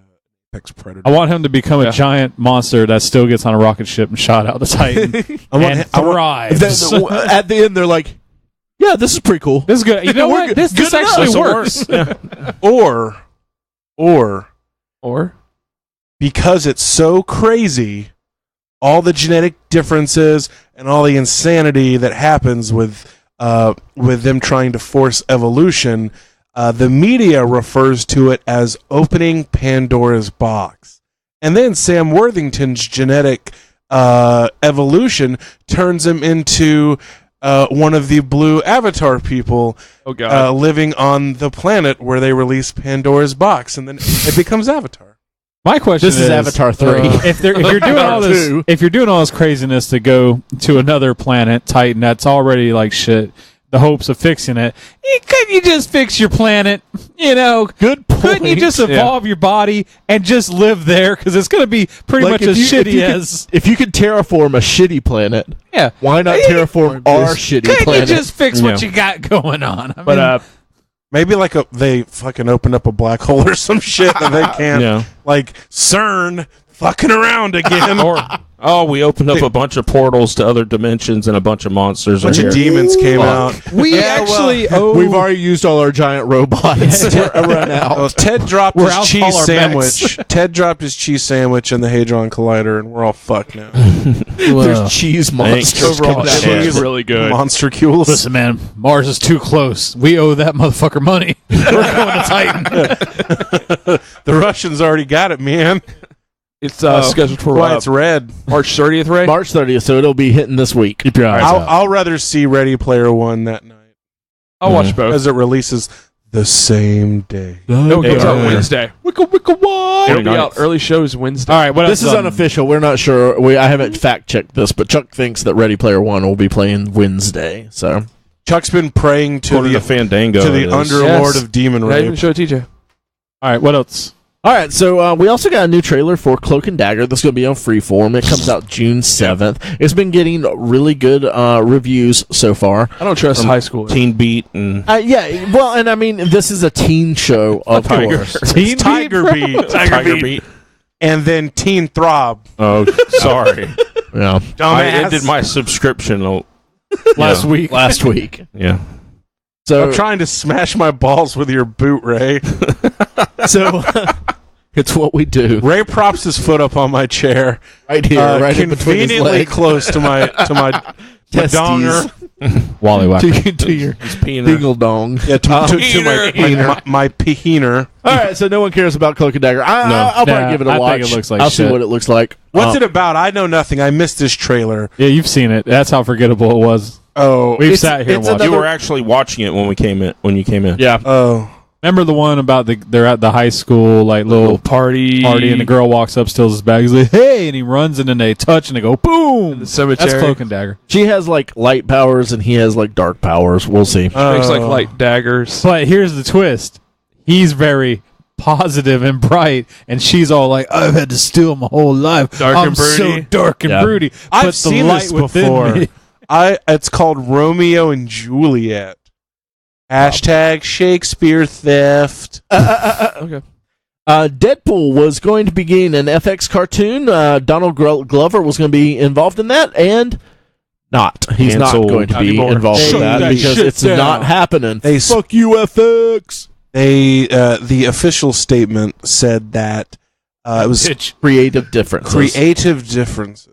apex predator. I want him to become a giant monster that still gets on a rocket ship and shot out the Titan and thrives. At the end, they're like, "Yeah, this is pretty cool. This is good. You know what? This actually works. Or because it's so crazy, all the genetic differences and all the insanity that happens with them trying to force evolution, the media refers to it as opening Pandora's box. And then Sam Worthington's genetic evolution turns him into one of the blue avatar people living on the planet where they release Pandora's box, and then it becomes Avatar. My question This is Avatar 3. If you're doing all this, if you're doing all this craziness to go to another planet, Titan, that's already like shit. The hopes of fixing it. Couldn't you just fix your planet? Good point. Couldn't you just evolve your body and just live there? Because it's going to be pretty much as shitty as. If you could terraform a shitty planet, Yeah. why not terraform our shitty Couldn't planet? you just fix what you got going on? I mean, But Maybe like they fucking opened up a black hole or some shit that they can't. Yeah. Like CERN fucking around again. Or we opened up a bunch of portals to other dimensions and a bunch of monsters. a bunch are of here. demons came out. we actually owe. We've already used all our giant robots to run out. Well, Ted dropped We're his out cheese all our sandwich. Ted dropped his cheese sandwich in the Hadron Collider, and we're all fucked now. There's cheese monsters Overall, coming that out. is really good. Monstercules. Listen, man, Mars is too close. We owe that motherfucker money. We're going to Titan. The Russians already got it, man. It's scheduled for Why it's red. March 30th, right? March 30th, so it'll be hitting this week. Keep your eyes out. I'll rather see Ready Player One that night I'll watch both. as it releases the same day. No, it comes out Yeah. Wednesday. Wicka wicka why? It'll be 29th. out early shows Wednesday. All right, what This else is unofficial. We're not sure. I haven't fact checked this, but Chuck thinks that Ready Player One will be playing Wednesday. So Chuck's been praying to According the to Fandango. to it the is. Underlord Yes. of Demon I even Rape. show TJ. All right, what else? all right, so we also got a new trailer for Cloak and Dagger. This is going to be on Freeform. It comes out June 7th. It's been getting really good reviews so far. I don't trust high school. Teen Beat and Yeah, well, and I mean, this is a teen show, of course. Teen Tiger Beat. Tiger Beat. And then Teen Throb. Oh, sorry. Yeah, I ended my subscription. Last week. last week. Yeah. So, I'm trying to smash my balls with your boot, Ray. so it's what we do Ray props his foot up on my chair, right here, right in between his conveniently legs. close to my Testes. donger. Wally Wacker. to your Peener. dingle dong. Yeah, to my peener. All right, so no one cares about Cloak and Dagger. I'll probably Yeah, give it a I watch. think it looks like I'll see shit. what it looks like. What's it about? I know nothing. I missed this trailer. Yeah, you've seen it. That's how forgettable it was. Oh, We've It's- sat here and it's watched You it. another- were actually watching it when we came in. When you came in. Yeah. oh. Remember the one about they're at the high school, like little party. party, and the girl walks up, steals his bag. He's like, hey, and he runs, and then they touch, and they go, boom. The cemetery. That's Cloak and Dagger. She has like light powers and he has like dark powers. We'll see. Makes like light daggers. But here's the twist. He's very positive and bright, and she's all like, I've had to steal my whole life. Dark I'm and so broody." dark and Yeah. broody. I've But the seen light this within before. me- It's called Romeo and Juliet. Hashtag Shakespeare theft. Okay. Deadpool was going to be getting an FX cartoon. Donald Glover was going to be involved in that, and not. He's Canceled. not going to Not be anymore. involved in Shut that that because shit it's down. not happening. They Fuck you, FX. the official statement said that it was Creative differences. creative differences.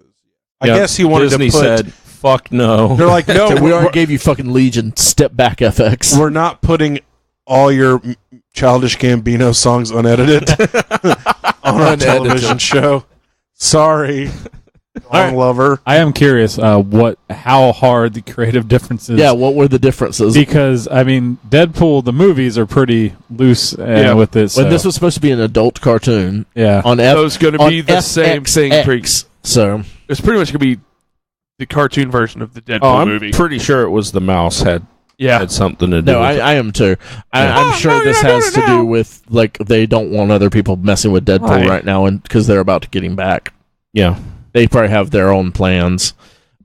I Yep. guess he wanted Disney to put. said, "Fuck no." They're like, no, So we we're, already gave you fucking Legion. Step back, FX. we're not putting all your Childish Gambino songs unedited on our television show. Sorry, lover. I am curious how hard the creative differences. Yeah, what were the differences? Because I mean, Deadpool the movies are pretty loose with this. When this was supposed to be an adult cartoon, on so it's going to be the same thing. So it's pretty much going to be the cartoon version of the Deadpool movie. I'm pretty sure it was the mouse had something to do. No, with it. I am too. I'm sure this has to do with like they don't want other people messing with Deadpool right now, and because they're about to get him back. Yeah, they probably have their own plans.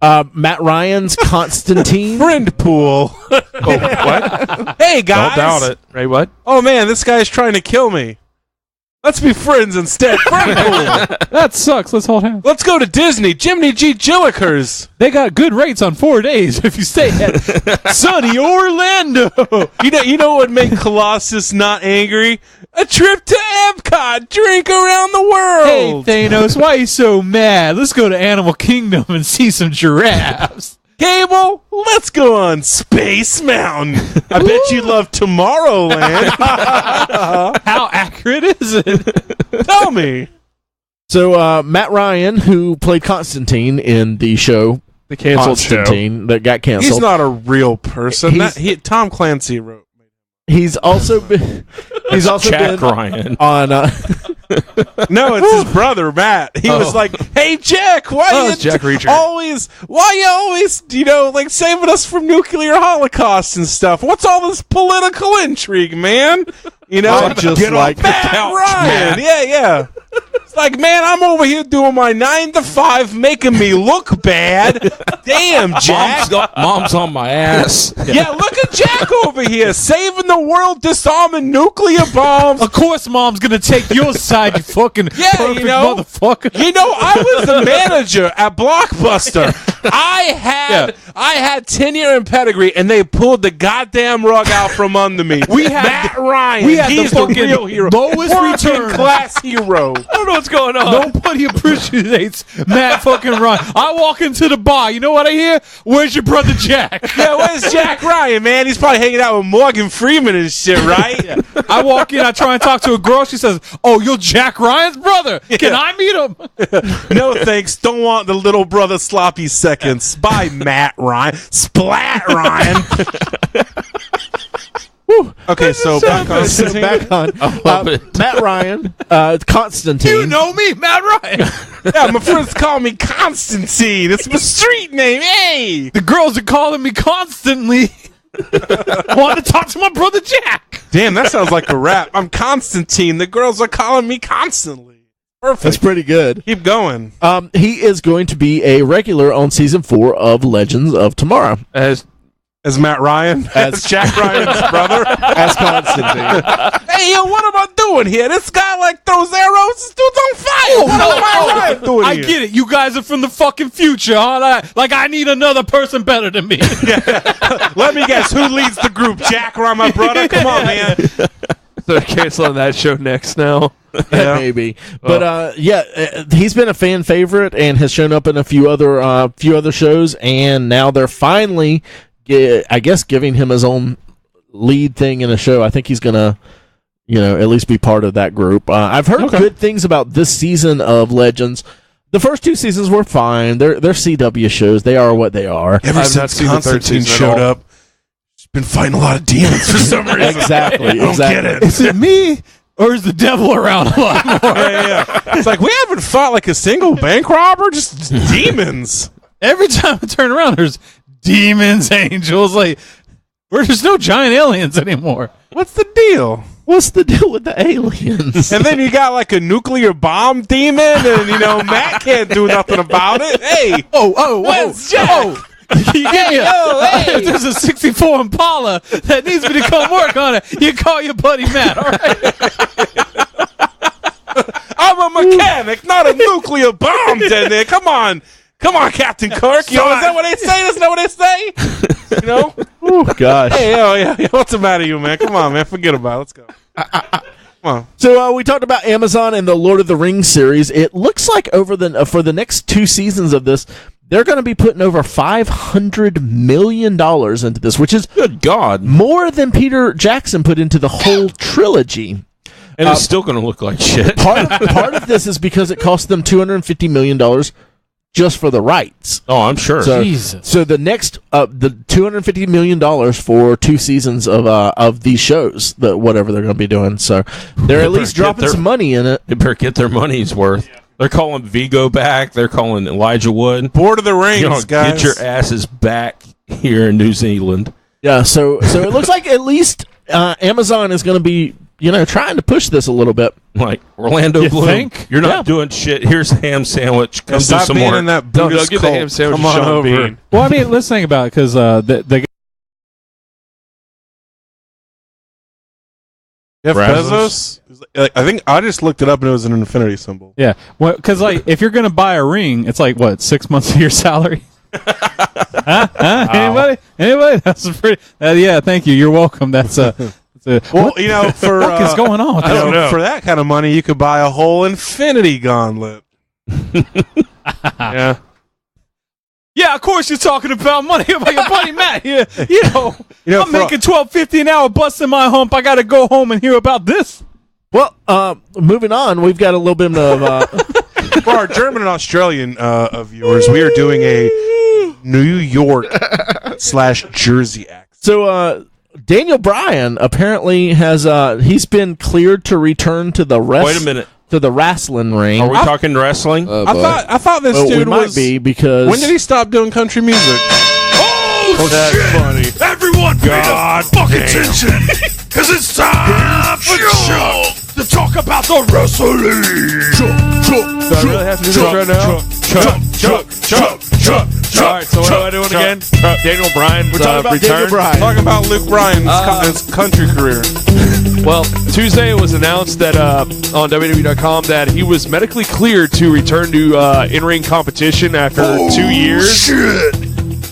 Matt Ryan's Constantine. Friend pool. What? Hey, guys. Don't doubt it. Right, what? Oh, man, this guy's trying to kill me. Let's be friends instead. Friend pool. That sucks. Let's hold hands. Let's go to Disney. Jiminy G. Jillikers. They got good rates on 4 days if you stay at sunny Orlando. You know what would make Colossus not angry? A trip to Epcot. Drink around the world. Hey, Thanos, why are you so mad? Let's go to Animal Kingdom and see some giraffes. Cable, let's go on Space Mountain. I bet you love Tomorrowland. How accurate is it? Tell me. So Matt Ryan, who played Constantine in the show, the canceled Constantine that got canceled. He's not a real person. Tom Clancy wrote. He's also been. He's also Jack been Ryan on. No, it's his brother Matt. He was like, "Hey Jack, why you always like saving us from nuclear holocaust and stuff? What's all this political intrigue, man? Just get like off Matt Ryan. Yeah. It's like, man, I'm over here doing my 9 to 5, making me look bad. Damn, Jack. Mom's on my ass. Yeah, look at Jack over here, saving the world, disarming nuclear bombs. Of course, Mom's gonna take your side, you fucking perfect motherfucker. I was the manager at Blockbuster. I had tenure and pedigree, and they pulled the goddamn rug out from under me. We had Matt Ryan. He's the real hero. Lowest return class hero. I don't know what's going on. Nobody appreciates Matt fucking Ryan. I walk into the bar. You know what I hear? Where's your brother Jack? Yeah, where's Jack Ryan, man? He's probably hanging out with Morgan Freeman and shit, right? Yeah. I walk in. I try and talk to a girl. She says, "Oh, you're Jack Ryan's brother. Can I meet him?" No, thanks. Don't want the little brother sloppy seconds. Bye, Matt Ryan. Splat Ryan. Okay, so back on. Matt Ryan, Constantine. You know me, Matt Ryan. Yeah, my friends call me Constantine. It's my street name. Hey, the girls are calling me constantly. I want to talk to my brother Jack. Damn, that sounds like a rap. I'm Constantine. The girls are calling me constantly. Perfect. That's pretty good. Keep going. He is going to be a regular on season 4 of Legends of Tomorrow. As Matt Ryan? As Jack Ryan's brother? As Constantine. Hey, yo, what am I doing here? This guy, throws arrows. This dude's on fire. What am I doing I here? get it. You guys are from the fucking future, huh? Like, I need another person better than me. Let me guess. Who leads the group? Jack Ryan, my brother? Come on, man. So they're canceling that show next now. Yeah. Maybe. But, he's been a fan favorite and has shown up in a few other shows, and now they're finally... I guess giving him his own lead thing in a show. I think he's gonna, at least be part of that group. I've heard good things about this season of Legends. The first 2 seasons were fine. They're CW shows. They are what they are. Ever since Constantine showed up, he's been fighting a lot of demons for some reason. Exactly. I don't get it. Is it me? Or is the devil around a lot more? Yeah. It's like, we haven't fought a single bank robber, just demons. Every time I turn around, there's demons, angels, there's no giant aliens anymore. What's the deal? What's the deal with the aliens? And then you got a nuclear bomb demon, and Matt can't do nothing about it. Hey, where's Jack? You get me if there's a 64 Impala that needs me to come work on it, you call your buddy Matt, all right? I'm a mechanic, not a nuclear bomb detonator. Come on, Captain Kirk. Is that what they say? Isn't that what they say? Oh, gosh. Hey, what's the matter with you, man? Come on, man. Forget about it. Let's go. Come on. So we talked about Amazon and the Lord of the Rings series. It looks like for the next 2 seasons of this, they're going to be putting over $500 million into this, which is Good God. more than Peter Jackson put into the whole trilogy. And it's still going to look like shit. Part of this is because it cost them $250 million just for the rights. Oh, I'm sure. So, Jesus. so the next, the $250 million for 2 seasons of these shows, whatever they're going to be doing. So they're at least dropping some money in it. They better get their money's worth. They're calling Vigo back. They're calling Elijah Wood. Board of the Rings, guys. Get your asses back here in New Zealand. Yeah, so it looks like at least Amazon is going to be, trying to push this a little bit. Like, Orlando You Bloom, think? you're not doing shit. Here's a ham sandwich. Come do Stop some being more. in that No, Buddhist get the cult. ham sandwich. Come on Sean over. Bean. Well, I mean, let's think about it, because the Jeff Bezos? Bezos? I think I just looked it up and it was an infinity symbol. yeah, because if you're gonna buy a ring, it's like what, 6 months of your salary? Anybody? That's a pretty. Yeah, thank you. You're welcome. That's a. Well, for What is going on? With I don't know. for that kind of money, you could buy a whole infinity gauntlet. Yeah. Yeah, of course you're talking about money about your buddy Matt here. I'm for- making $12.50 an hour, busting my hump. I got to go home and hear about this. Well, moving on, we've got a little bit of... For our German and Australian viewers, we are doing a New York / Jersey accent. So, Daniel Bryan apparently has he's been cleared to return to the Wait a minute. to the wrestling ring. Are we talking wrestling? I thought this Well, we dude might was. be because When did he stop doing country music? Oh, that's shit! funny. Everyone pay the fucking attention, because it's time for Chuck to talk about the wrestling. Do I really have to do this right now? Chuck. All right, so what am I doing again? Daniel Bryan about return. Daniel Bryan. Talk about Luke Bryan's his country career. Well, Tuesday it was announced that on WWE.com that he was medically cleared to return to in-ring competition after 2 years. Shit.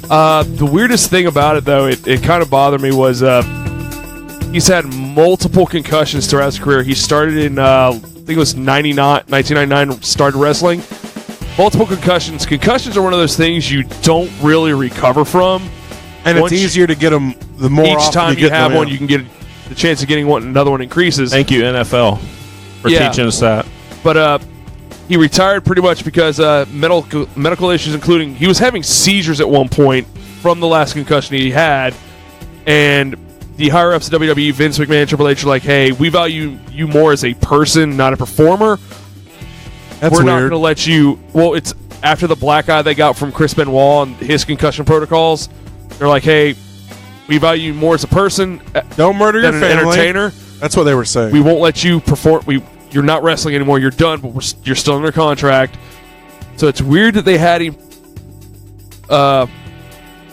The weirdest thing about it, though, it kind of bothered me, was he's had multiple concussions throughout his career. He started in, I think it was 1999, started wrestling. Multiple concussions. Concussions are one of those things you don't really recover from. And Once it's easier to get them the more Each often time you get have them one, in. you can get the chance of getting another one increases. Thank you, NFL, for Yeah. teaching us that. But he retired pretty much because medical issues, including he was having seizures at one point from the last concussion he had, and the higher ups at WWE, Vince McMahon, Triple H, are like, "Hey, we value you more as a person, not a performer. That's We're not weird. going to let you." Well, it's after the black eye they got from Chris Benoit and his concussion protocols. They're like, "Hey, we value you more as a person Don't murder your than an family. entertainer. That's what they were saying. We won't let you perform. You're not wrestling anymore. You're done, but you're still under contract." So it's weird that they had him, that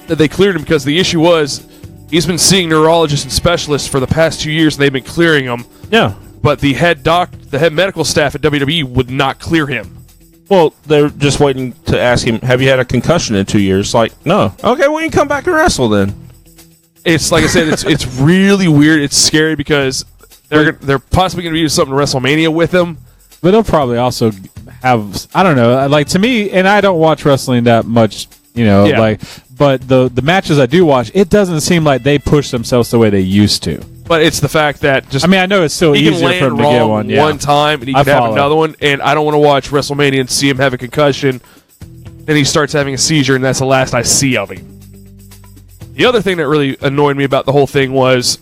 they cleared him, because the issue was he's been seeing neurologists and specialists for the past 2 years, and they've been clearing him. Yeah. But the head medical staff at WWE would not clear him. Well, they're just waiting to ask him, have you had a concussion in 2 years? Like, no. Okay, well, you can come back and wrestle then. It's like I said, it's really weird. It's scary because they're possibly going to do something to WrestleMania with him. But they'll probably also have, I don't know, like, to me, and I don't watch wrestling that much, Yeah. like, but the matches I do watch, it doesn't seem like they push themselves the way they used to. But it's the fact that just I mean, I know it's still he easier can for land him to get wrong one. Yeah. one time, and he I can have follow. another one. And I don't want to watch WrestleMania and see him have a concussion. Then he starts having a seizure, and that's the last I see of him. The other thing that really annoyed me about the whole thing was,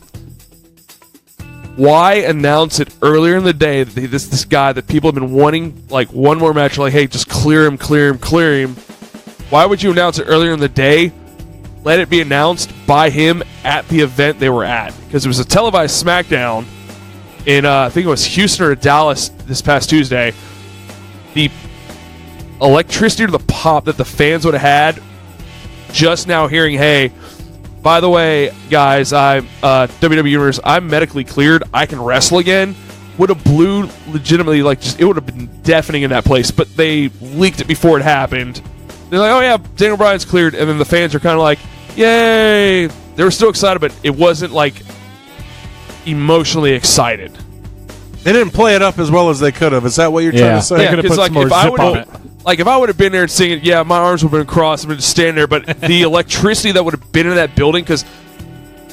why announce it earlier in the day that this guy that people have been wanting, like, one more match, like, hey, just clear him. Why would you announce it earlier in the day? Let it be announced by him at the event they were at, because it was a televised SmackDown in I think it was Houston or Dallas this past Tuesday. The electricity or the pop that the fans would have had just now hearing, hey, by the way, guys, I'm WWE Universe, I'm medically cleared, I can wrestle again, would have blew legitimately, like, just, it would have been deafening in that place. But they leaked it before it happened. They're like, oh yeah, Daniel Bryan's cleared, and then the fans are kind of like, yay! They were still excited, but it wasn't like emotionally excited. They didn't play it up as well as they could have. Is that what you're trying to say? could've because put some more if I zip would on have, like if I would have been there and singing, yeah, my arms would have been crossed, I've been just standing there. But the electricity that would have been in that building, because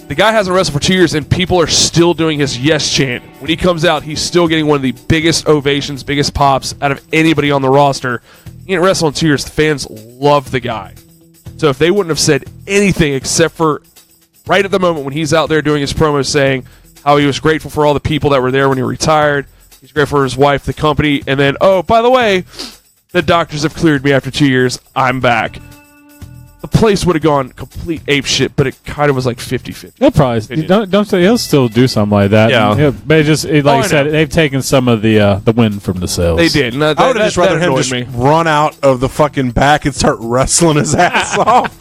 the guy hasn't wrestled for 2 years, and people are still doing his yes chant. When he comes out, he's still getting one of the biggest ovations, biggest pops out of anybody on the roster. He ain't wrestled in 2 years. The fans love the guy. So if they wouldn't have said anything except for right at the moment when he's out there doing his promo saying how he was grateful for all the people that were there when he retired, he's grateful for his wife, the company, and then, oh, by the way, the doctors have cleared me after 2 years. I'm back. The place would have gone complete ape shit, but it kind of was like 50-50. He'll probably don't say he'll still do something like that. Yeah. But like I said, they've taken some of the wind from the sails. They did. And I would have just rather him just run out of the fucking back and start wrestling his ass off.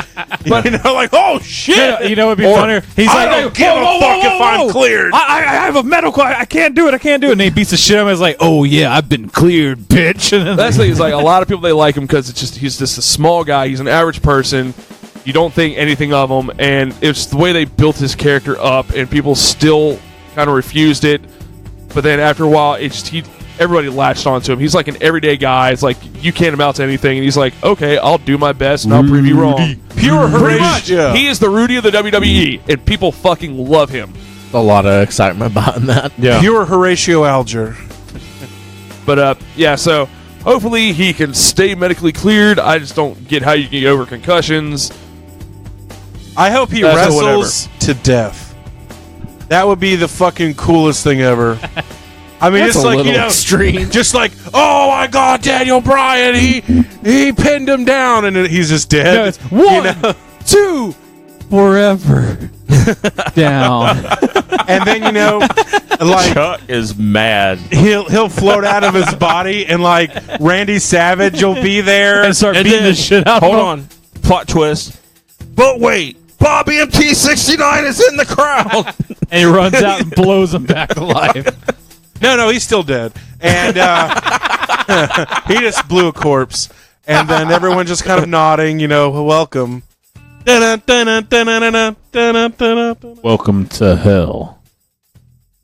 But like, oh shit! You know what'd be funnier? He's I like, don't give a fuck if I'm cleared. I have a medical. I can't do it. I can't do it. And he beats the shit out of him. He's like, oh yeah, I've been cleared, bitch. And that's the thing. Is like a lot of people, they like him because he's just a small guy. He's an average person. You don't think anything of him, and it's the way they built his character up, and people still kind of refused it. But then after a while, everybody latched onto him. He's like an everyday guy. It's like you can't amount to anything, and he's like, okay, I'll do my best, and I'll prove you wrong. Pure Pretty much. Horatio. He is the Rudy of the WWE, and people fucking love him. A lot of excitement behind that. Yeah. Pure Horatio Alger. But yeah, so hopefully he can stay medically cleared. I just don't get how you can get over concussions. I hope he wrestles to death. That would be the fucking coolest thing ever. I mean, That's it's a like, little extreme. just like, oh my God, Daniel Bryan, he pinned him down, and then he's just dead. No, it's 1, 2, forever down. And then like Chuck is mad. he'll float out of his body, and like Randy Savage will be there And start And beating then- the shit out of Hold him. on. Plot twist. But wait, Bobby MT69 is in the crowd. And he runs out and blows him back to life. No, he's still dead. And he just blew a corpse. And then everyone just kind of nodding, welcome. Welcome to hell.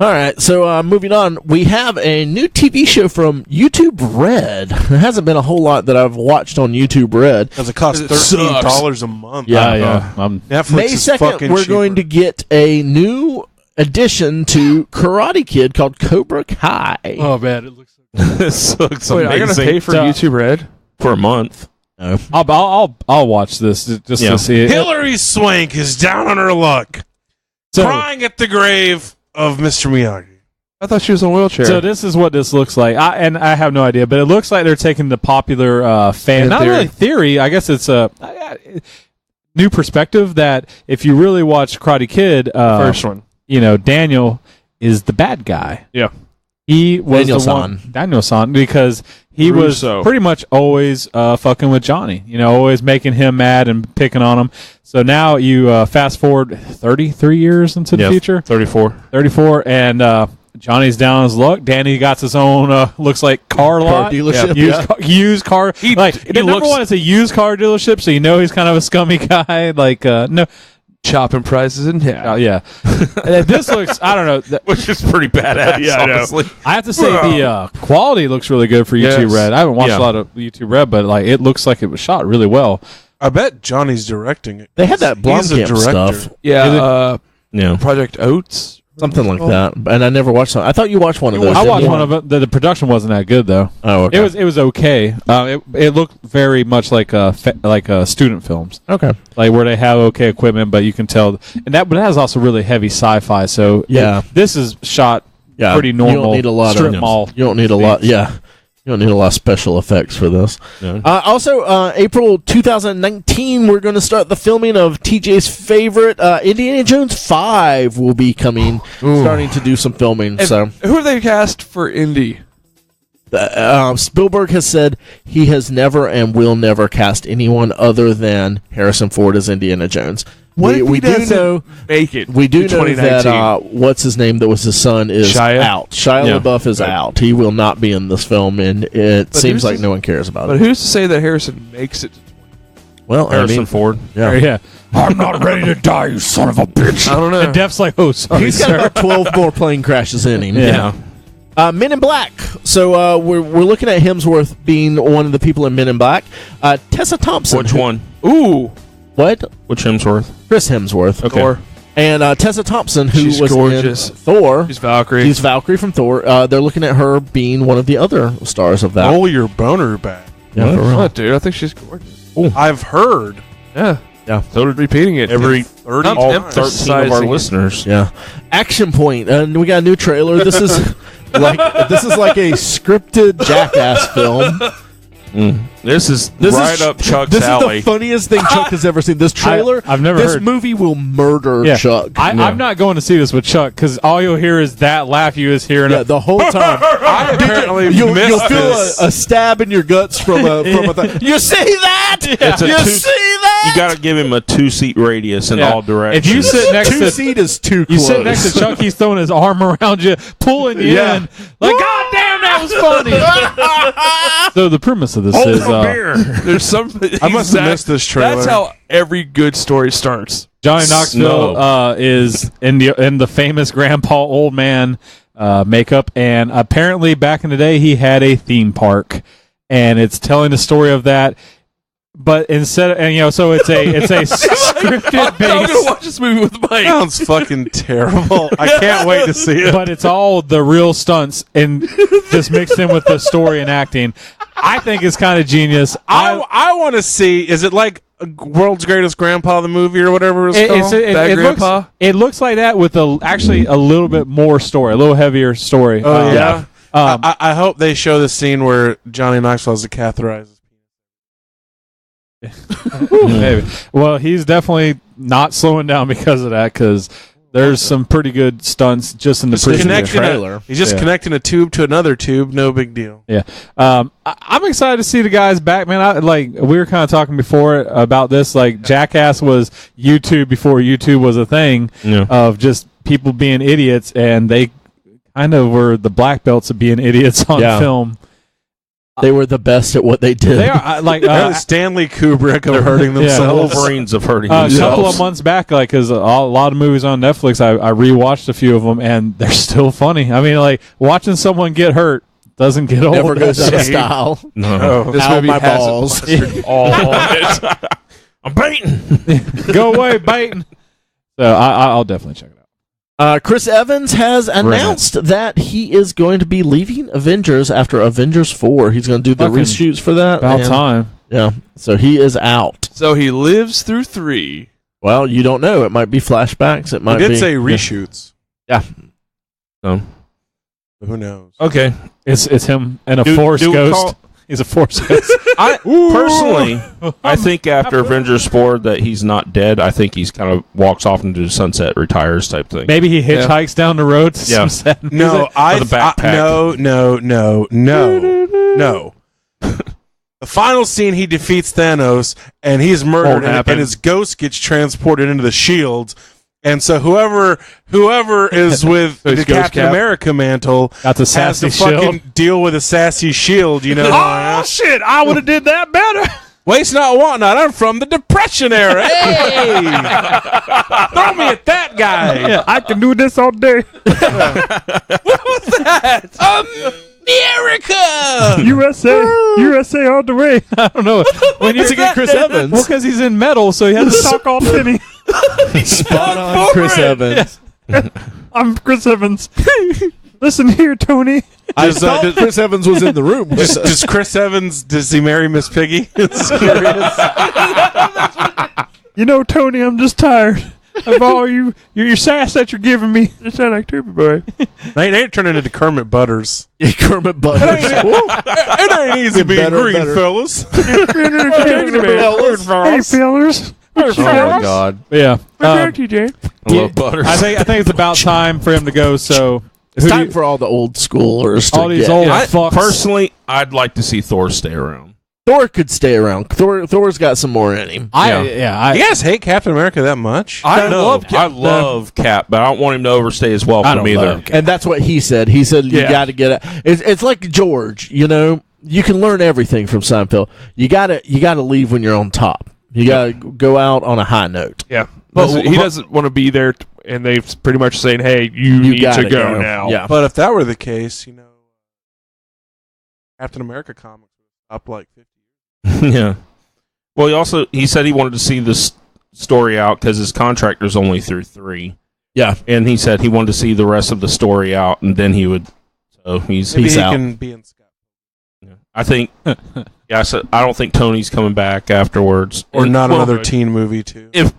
All right, so moving on, we have a new TV show from YouTube Red. There hasn't been a whole lot that I've watched on YouTube Red. Does it cost $13 a month? Yeah. Netflix May is 2nd, fucking we're cheaper. going to get a new addition to Karate Kid called Cobra Kai. Oh man, it looks. This looks Wait, I gotta amazing. pay for So- YouTube Red? For a month. I'll watch this just Yeah. to see it. Hillary Swank is down on her luck, crying at the grave of Mr. Miyagi. I thought she was in a wheelchair. So this is what this looks like. I have no idea, but it looks like they're taking the popular fan not theory. really theory. I guess it's a new perspective that if you really watch Karate Kid, First one. Daniel is the bad guy. Yeah. He was Daniel-san. Daniel-san, because he Russo. was pretty much always fucking with Johnny. Always making him mad and picking on him. So now you fast forward 33 years into the future. 34, and Johnny's down on his luck. Danny got his own, looks like car lot. dealership, Used car. He number looks- one, it's a used car dealership, so he's kind of a scummy guy. No. Chopping prices in half. Yeah. This looks, I don't know. Which is pretty badass, Yeah, I know. honestly. I have to say the quality looks really good for YouTube Yes. Red. I haven't watched a lot of YouTube Red, but it looks like it was shot really well. I bet Johnny's directing it. They had that He's a Blomkamp director. stuff, Yeah, Yeah. Project Oats. something like that. And I never watched that. I thought you watched one of those. I didn't watched you? one of it. The production wasn't that good though. Oh, okay. It was okay. It looked very much like student films, okay. like where they have okay equipment, but you can tell. And that has also really heavy sci-fi. So Yeah. this is shot Yeah, pretty normal. You don't need a lot strip of mall. You don't need a lot. Yeah, you don't need a lot of special effects for this. No. Also, April 2019, we're going to start the filming of TJ's favorite Indiana Jones 5. Will be coming, starting to do some filming. And So who have they cast for Indy? Spielberg has said he has never and will never cast anyone other than Harrison Ford as Indiana Jones. What if he we do doesn't know. make it? We do to know 2019? that what's his name that was his son is Shia? out. Shia Yeah. LaBeouf is out. He will not be in this film, and it But seems who's like to- no one cares about But it. who's to say that Harrison makes it? Well, Harrison Ford. yeah. Yeah. I'm not ready to die, you son of a bitch. I don't know. And Def's like, oh, sorry, He's got sir. about 12 more plane crashes in him. Yeah. Men in Black. So we're looking at Hemsworth being one of the people in Men in Black. Tessa Thompson. Which one? Ooh, What? Which Hemsworth? Chris Hemsworth. Okay. Thor. And Tessa Thompson, who She's was gorgeous. in Thor. She's Valkyrie. She's Valkyrie from Thor. They're looking at her being one of the other stars of that. Roll your boner back. Yeah, for real. What, dude? I think she's gorgeous. I've heard Yeah. Yeah. So repeating it. Every 30 I'm all times. 13 of our emphasizing it. listeners. Yeah. Action Point. And we got a new trailer. This is like a scripted Jackass film. This is This right is, up Chuck's this alley. is the funniest thing Chuck has ever seen. This trailer, I've never this heard. movie will murder Yeah. Chuck. I'm not going to see this with Chuck because all you'll hear is that laugh you is hearing. Yeah, the whole time. I apparently You'll missed feel this. a stab in your guts from a thing. You see that? It's a You two- see that? You got to give him a 2-seat radius in Yeah. all directions. If you sit next Two to seat is too you close. sit next to Chuck, he's throwing his arm around you, pulling you Yeah. in. Like, God damn, that was funny. So the premise of this is There's something. I must have missed this trailer. That's how every good story starts. Johnny Knoxville is in the famous grandpa old man makeup, and apparently back in the day he had a theme park, and it's telling the story of that. But instead of, so it's a scripted I'm gonna base, watch this movie with Mike. Sounds fucking terrible. I can't wait to see it. but it's all the real stunts and just mixed in with the story and acting. I think it's kind of genius. I want to see. Is it like World's Greatest Grandpa, the movie, or whatever it's called? Bad Grandpa? It looks like that with actually a little bit more story, a little heavier story. Oh yeah. Um, I hope they show the scene where Johnny Knoxville has a catheterized. Maybe. Well, he's definitely not slowing down because of that. Because there's some pretty good stunts just in the trailer. He's just connecting a tube to another tube. No big deal. Yeah. I'm excited to see the guys back, man. We were kind of talking before about this. Like, Jackass was YouTube before YouTube was a thing of just people being idiots, and they kind of were the black belts of being idiots on film. They were the best at what they did. They are They're the Stanley Kubrick of hurting themselves. Wolverines of hurting a themselves. couple of months back, because a lot of movies on Netflix, I rewatched a few of them, and they're still funny. I mean, like, watching someone get hurt doesn't get old. Never goes out of style. No. This Ow, movie my has balls. all on it. I'm baiting. Go away, baiting. So I'll definitely check it out. Chris Evans has announced that he is going to be leaving Avengers after Avengers 4. He's going to do the Fucking reshoots for that. About and- time. Yeah. So he is out. So he lives through 3. Well, you don't know. It might be flashbacks. It might He be. did say reshoots. Yeah. So, Who knows? okay. It's him and a Do- Force do ghost. call- He's a Force ghost. Personally, I think after Avengers 4 that he's not dead. I think he's kind of walks off into the sunset, retires type thing. Maybe he hitchhikes down the road to some sad music. No, For the backpack. No. The final scene, he defeats Thanos, and he's murdered, Won't happen. and his ghost gets transported into the shield. And so whoever is with So his the ghost Captain cap. America mantle Got the has sassy to fucking shield. deal with a sassy shield, you know. Oh, shit! I would have did that better. Waste not, want not. I'm from the Depression era. Hey! Throw me at that guy. Yeah, I can do this all day. America! USA all the way. I don't know. When you get Chris Evans. Well, because he's in metal, so he has to talk all penny. Spot on Chris Evans. I'm Chris Evans. Listen here, Tony. I thought Chris Evans was in the room. Does Chris Evans, does he marry Miss Piggy? You know, Tony, I'm just tired of all your sass that you're giving me. You sound like Turbo Boy. They ain't turning into Kermit Butters. Kermit Butters. It ain't easy being Better, green, better. fellas. Hey, fellers. Oh my God. Yeah. TJ. I love butter. I think it's about time for him to go. So It's time for all the old schoolers to all these get- old I, fucks. personally, I'd like to see Thor stay around. Thor could stay around. Thor's got some more in him. You guys hate Captain America that much? I love Cap, but I don't want him to overstay his welcome either. And that's what he said. He said you got to get it. It's like George. You know, you can learn everything from Seinfeld. You gotta leave when you're on top. You gotta go out on a high note. Yeah. But he doesn't want to be there, and they've pretty much saying, hey, you need to gotta go now. Yeah. But if that were the case, you know, Captain America comics up like 50 Yeah. Well, he said he wanted to see this story out because his contractor's only through 3. Yeah. And he said he wanted to see the rest of the story out, and then he would. So Maybe he's he out. can be in Scott. Yeah. I think. Yeah. So I don't think Tony's coming back afterwards, Or not well, another teen movie, too. If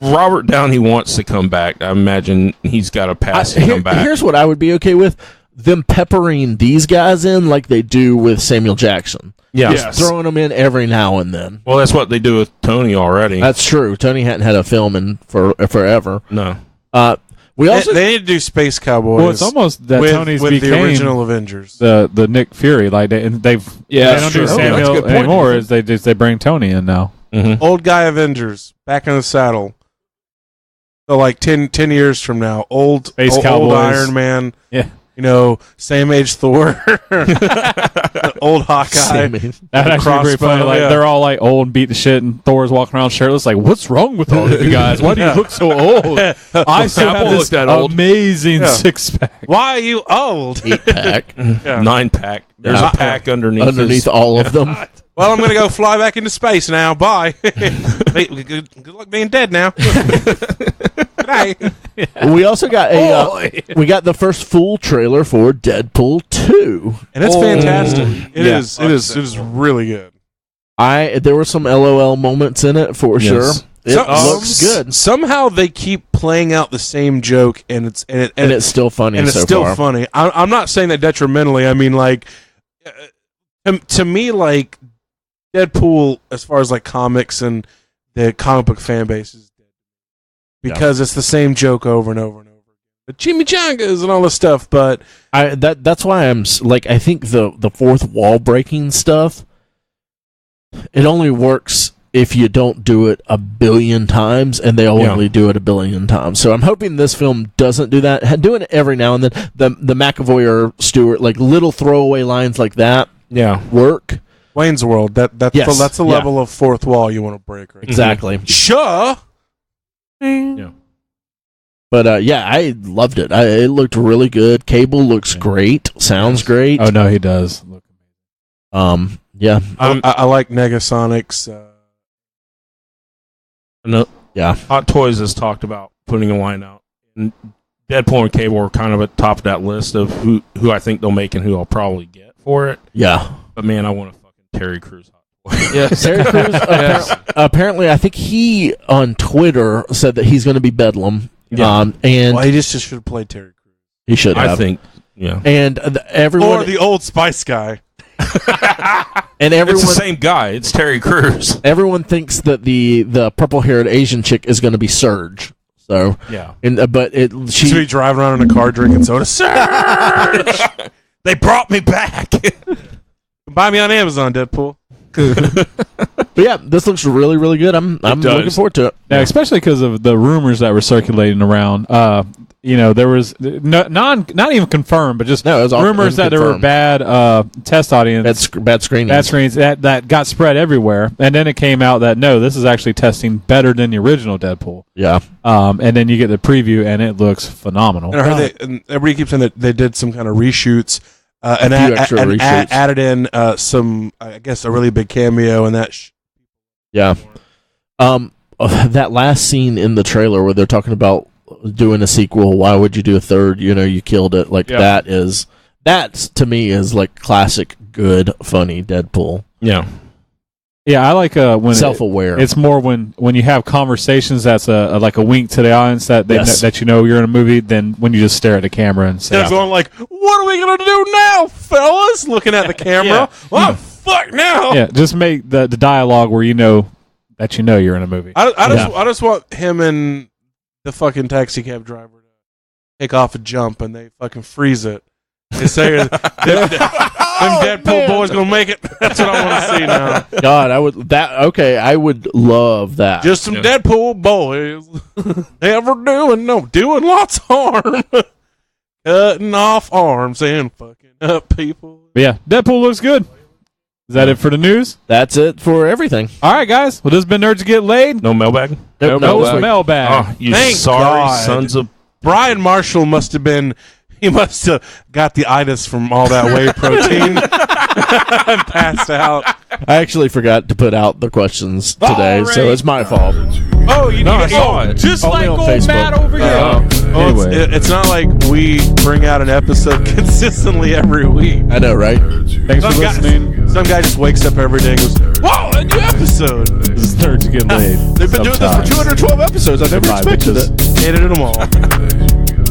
Robert Downey wants to come back, I imagine he's got a pass to come back. Here's what I would be okay with: them peppering these guys in like they do with Samuel Jackson. Yeah. Just throwing them in every now and then. Well, that's what they do with Tony already. That's true. Tony hadn't had a film in forever. No. We also They need to do Space Cowboys. Well, it's almost that Tony's with became the original Avengers. the Nick Fury. Like they don't do that's a good Samuel point. anymore. Is they bring Tony in now? Mm-hmm. Old guy Avengers back in the saddle. So like 10 years from now, old Space old Cowboys. Iron Man. Yeah. Same age Thor, old Hawkeye. Same. That actually be pretty funny. Crossbow, Like yeah. they're all like old and beat to shit, and Thor's walking around shirtless. Like, what's wrong with all of you guys? Why do you look so old? I still I have won't this look that old. amazing Yeah. 6-pack. Why are you old? 8-pack 9-pack. There's a pack underneath. underneath all of them. Well, I'm gonna go fly back into space now. Bye. Hey, good luck being dead now. Good night. We also got we got the first full trailer for Deadpool 2. And it's fantastic. It Yeah. is. It is really good. There were some LOL moments in it for sure. It looks good, Somehow they keep playing out the same joke, and it's still funny. and it's so still far. funny. I'm not saying that detrimentally. I mean, like, to me, like, Deadpool, as far as like comics and the comic book fan base, is dead because it's the same joke over and over and over. The chimichangas and all this stuff, but That's why I'm like, I think the fourth wall breaking stuff, it only works if you don't do it a billion times, and they only do it a billion times. So I'm hoping this film doesn't do that. Doing it every now and then, the McAvoy or Stewart, like little throwaway lines like that, work. Wayne's World, that's the level of fourth wall you want to break, right? Exactly. Sure. Yeah. But I loved it. It looked really good. Cable looks great. Sounds great. Oh no, he does. Look. Yeah. I like Negasonics. No. Yeah. Hot Toys has talked about putting a line out. And Deadpool and Cable are kind of at the top of that list of who I think they'll make and who I'll probably get for it. Yeah. But man, I want a fucking Terry Crews Hot Toy. Yes. Terry Crews, apparently, I think he on Twitter said that he's going to be Bedlam. Yeah. And Well, he just should have played Terry Crews. he should have. I think, yeah. And everyone, Or the Old Spice guy. and everyone, It's the same guy. It's Terry Crews. everyone thinks that the purple-haired Asian chick is going to be Surge. So, Yeah. but She should be driving around in a car drinking soda. Surge! They brought me back. Buy me on Amazon, Deadpool. But yeah, this looks really, really good. I'm looking forward to it. Now, especially because of the rumors that were circulating around. There was not even confirmed, but just No, it was all rumors that there were unconfirmed. bad test audience, Bad screenings. bad screens that got spread everywhere, and then it came out that no, this is actually testing better than the original Deadpool. Yeah. And then you get the preview, and it looks phenomenal. And I heard and everybody keeps saying that they did some kind of reshoots and few extra reshoots. added in some, I guess, a really big cameo and that. Yeah. That last scene in the trailer where they're talking about doing a sequel, why would you do a third? You killed it. Like that to me is like classic good funny Deadpool. Yeah. Yeah, I like when Self-aware. it's more when you have conversations that's like a wink to the audience that Yes. that you're in a movie than when you just stare at the camera and say, They're going like, "What are we gonna do now, fellas?" Looking at the camera. Oh fuck now! yeah, just make the dialogue where you know you're in a movie. I just want him and the fucking taxi cab driver to take off a jump and they fucking freeze it. They say them Deadpool boys gonna make it. That's what I want to see now. God, I would love that. Just some Deadpool boys ever doing lots of harm, cutting off arms and fucking up people. But yeah, Deadpool looks good. Is that it for the news? That's it for everything. All right, guys. Well, this has been Nerds Get Laid. No mailbag? No No mailbag. Oh, you Thank sorry God. sons of... Brian Marshall must have been He must have got the itis from all that whey protein and passed out. I actually forgot to put out the questions today, so it's my fault. Oh, you No, I did saw it. Just Only like on old Facebook. Matt over here. Well, Anyway. it's not like we bring out an episode consistently every week. I know, right? Thanks for listening. Some guy just wakes up every day and goes, "Whoa, a new episode!" This is Nerds Get Laid. They've been doing this for 212 episodes. I never My expected bitches. it. Hated them all.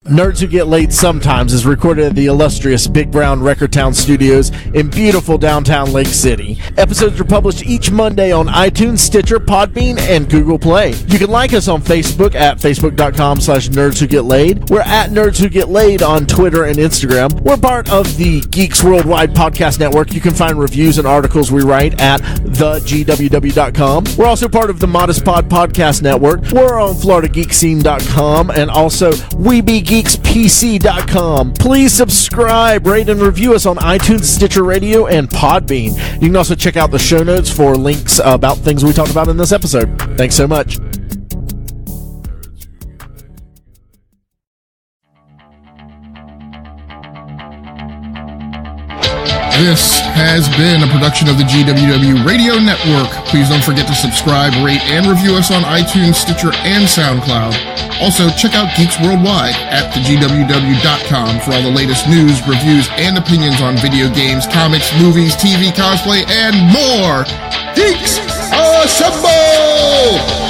Nerds Who Get Laid Sometimes is recorded at the illustrious Big Brown Record Town Studios in beautiful downtown Lake City. Episodes are published each Monday on iTunes, Stitcher, Podbean, and Google Play. You can like us on Facebook at facebook.com/Nerds Who Get Laid. We're at Nerds Who Get Laid on Twitter and Instagram. We're part of the Geeks World Wide podcast network. You can find reviews and articles we write at thegww.com. We're also part of the Modest Pod podcast network. We're on FloridaGeekscene.com and also WeBeGeeksPC.com. Please subscribe, rate, and review us on iTunes, Stitcher Radio, and Podbean. You can also check out the show notes for links about things we talked about in this episode. Thanks so much. This has been a production of the GWW Radio Network. Please don't forget to subscribe, rate, and review us on iTunes, Stitcher, and SoundCloud. Also, check out Geeks Worldwide at thegww.com for all the latest news, reviews, and opinions on video games, comics, movies, TV, cosplay, and more. Geeks Assemble!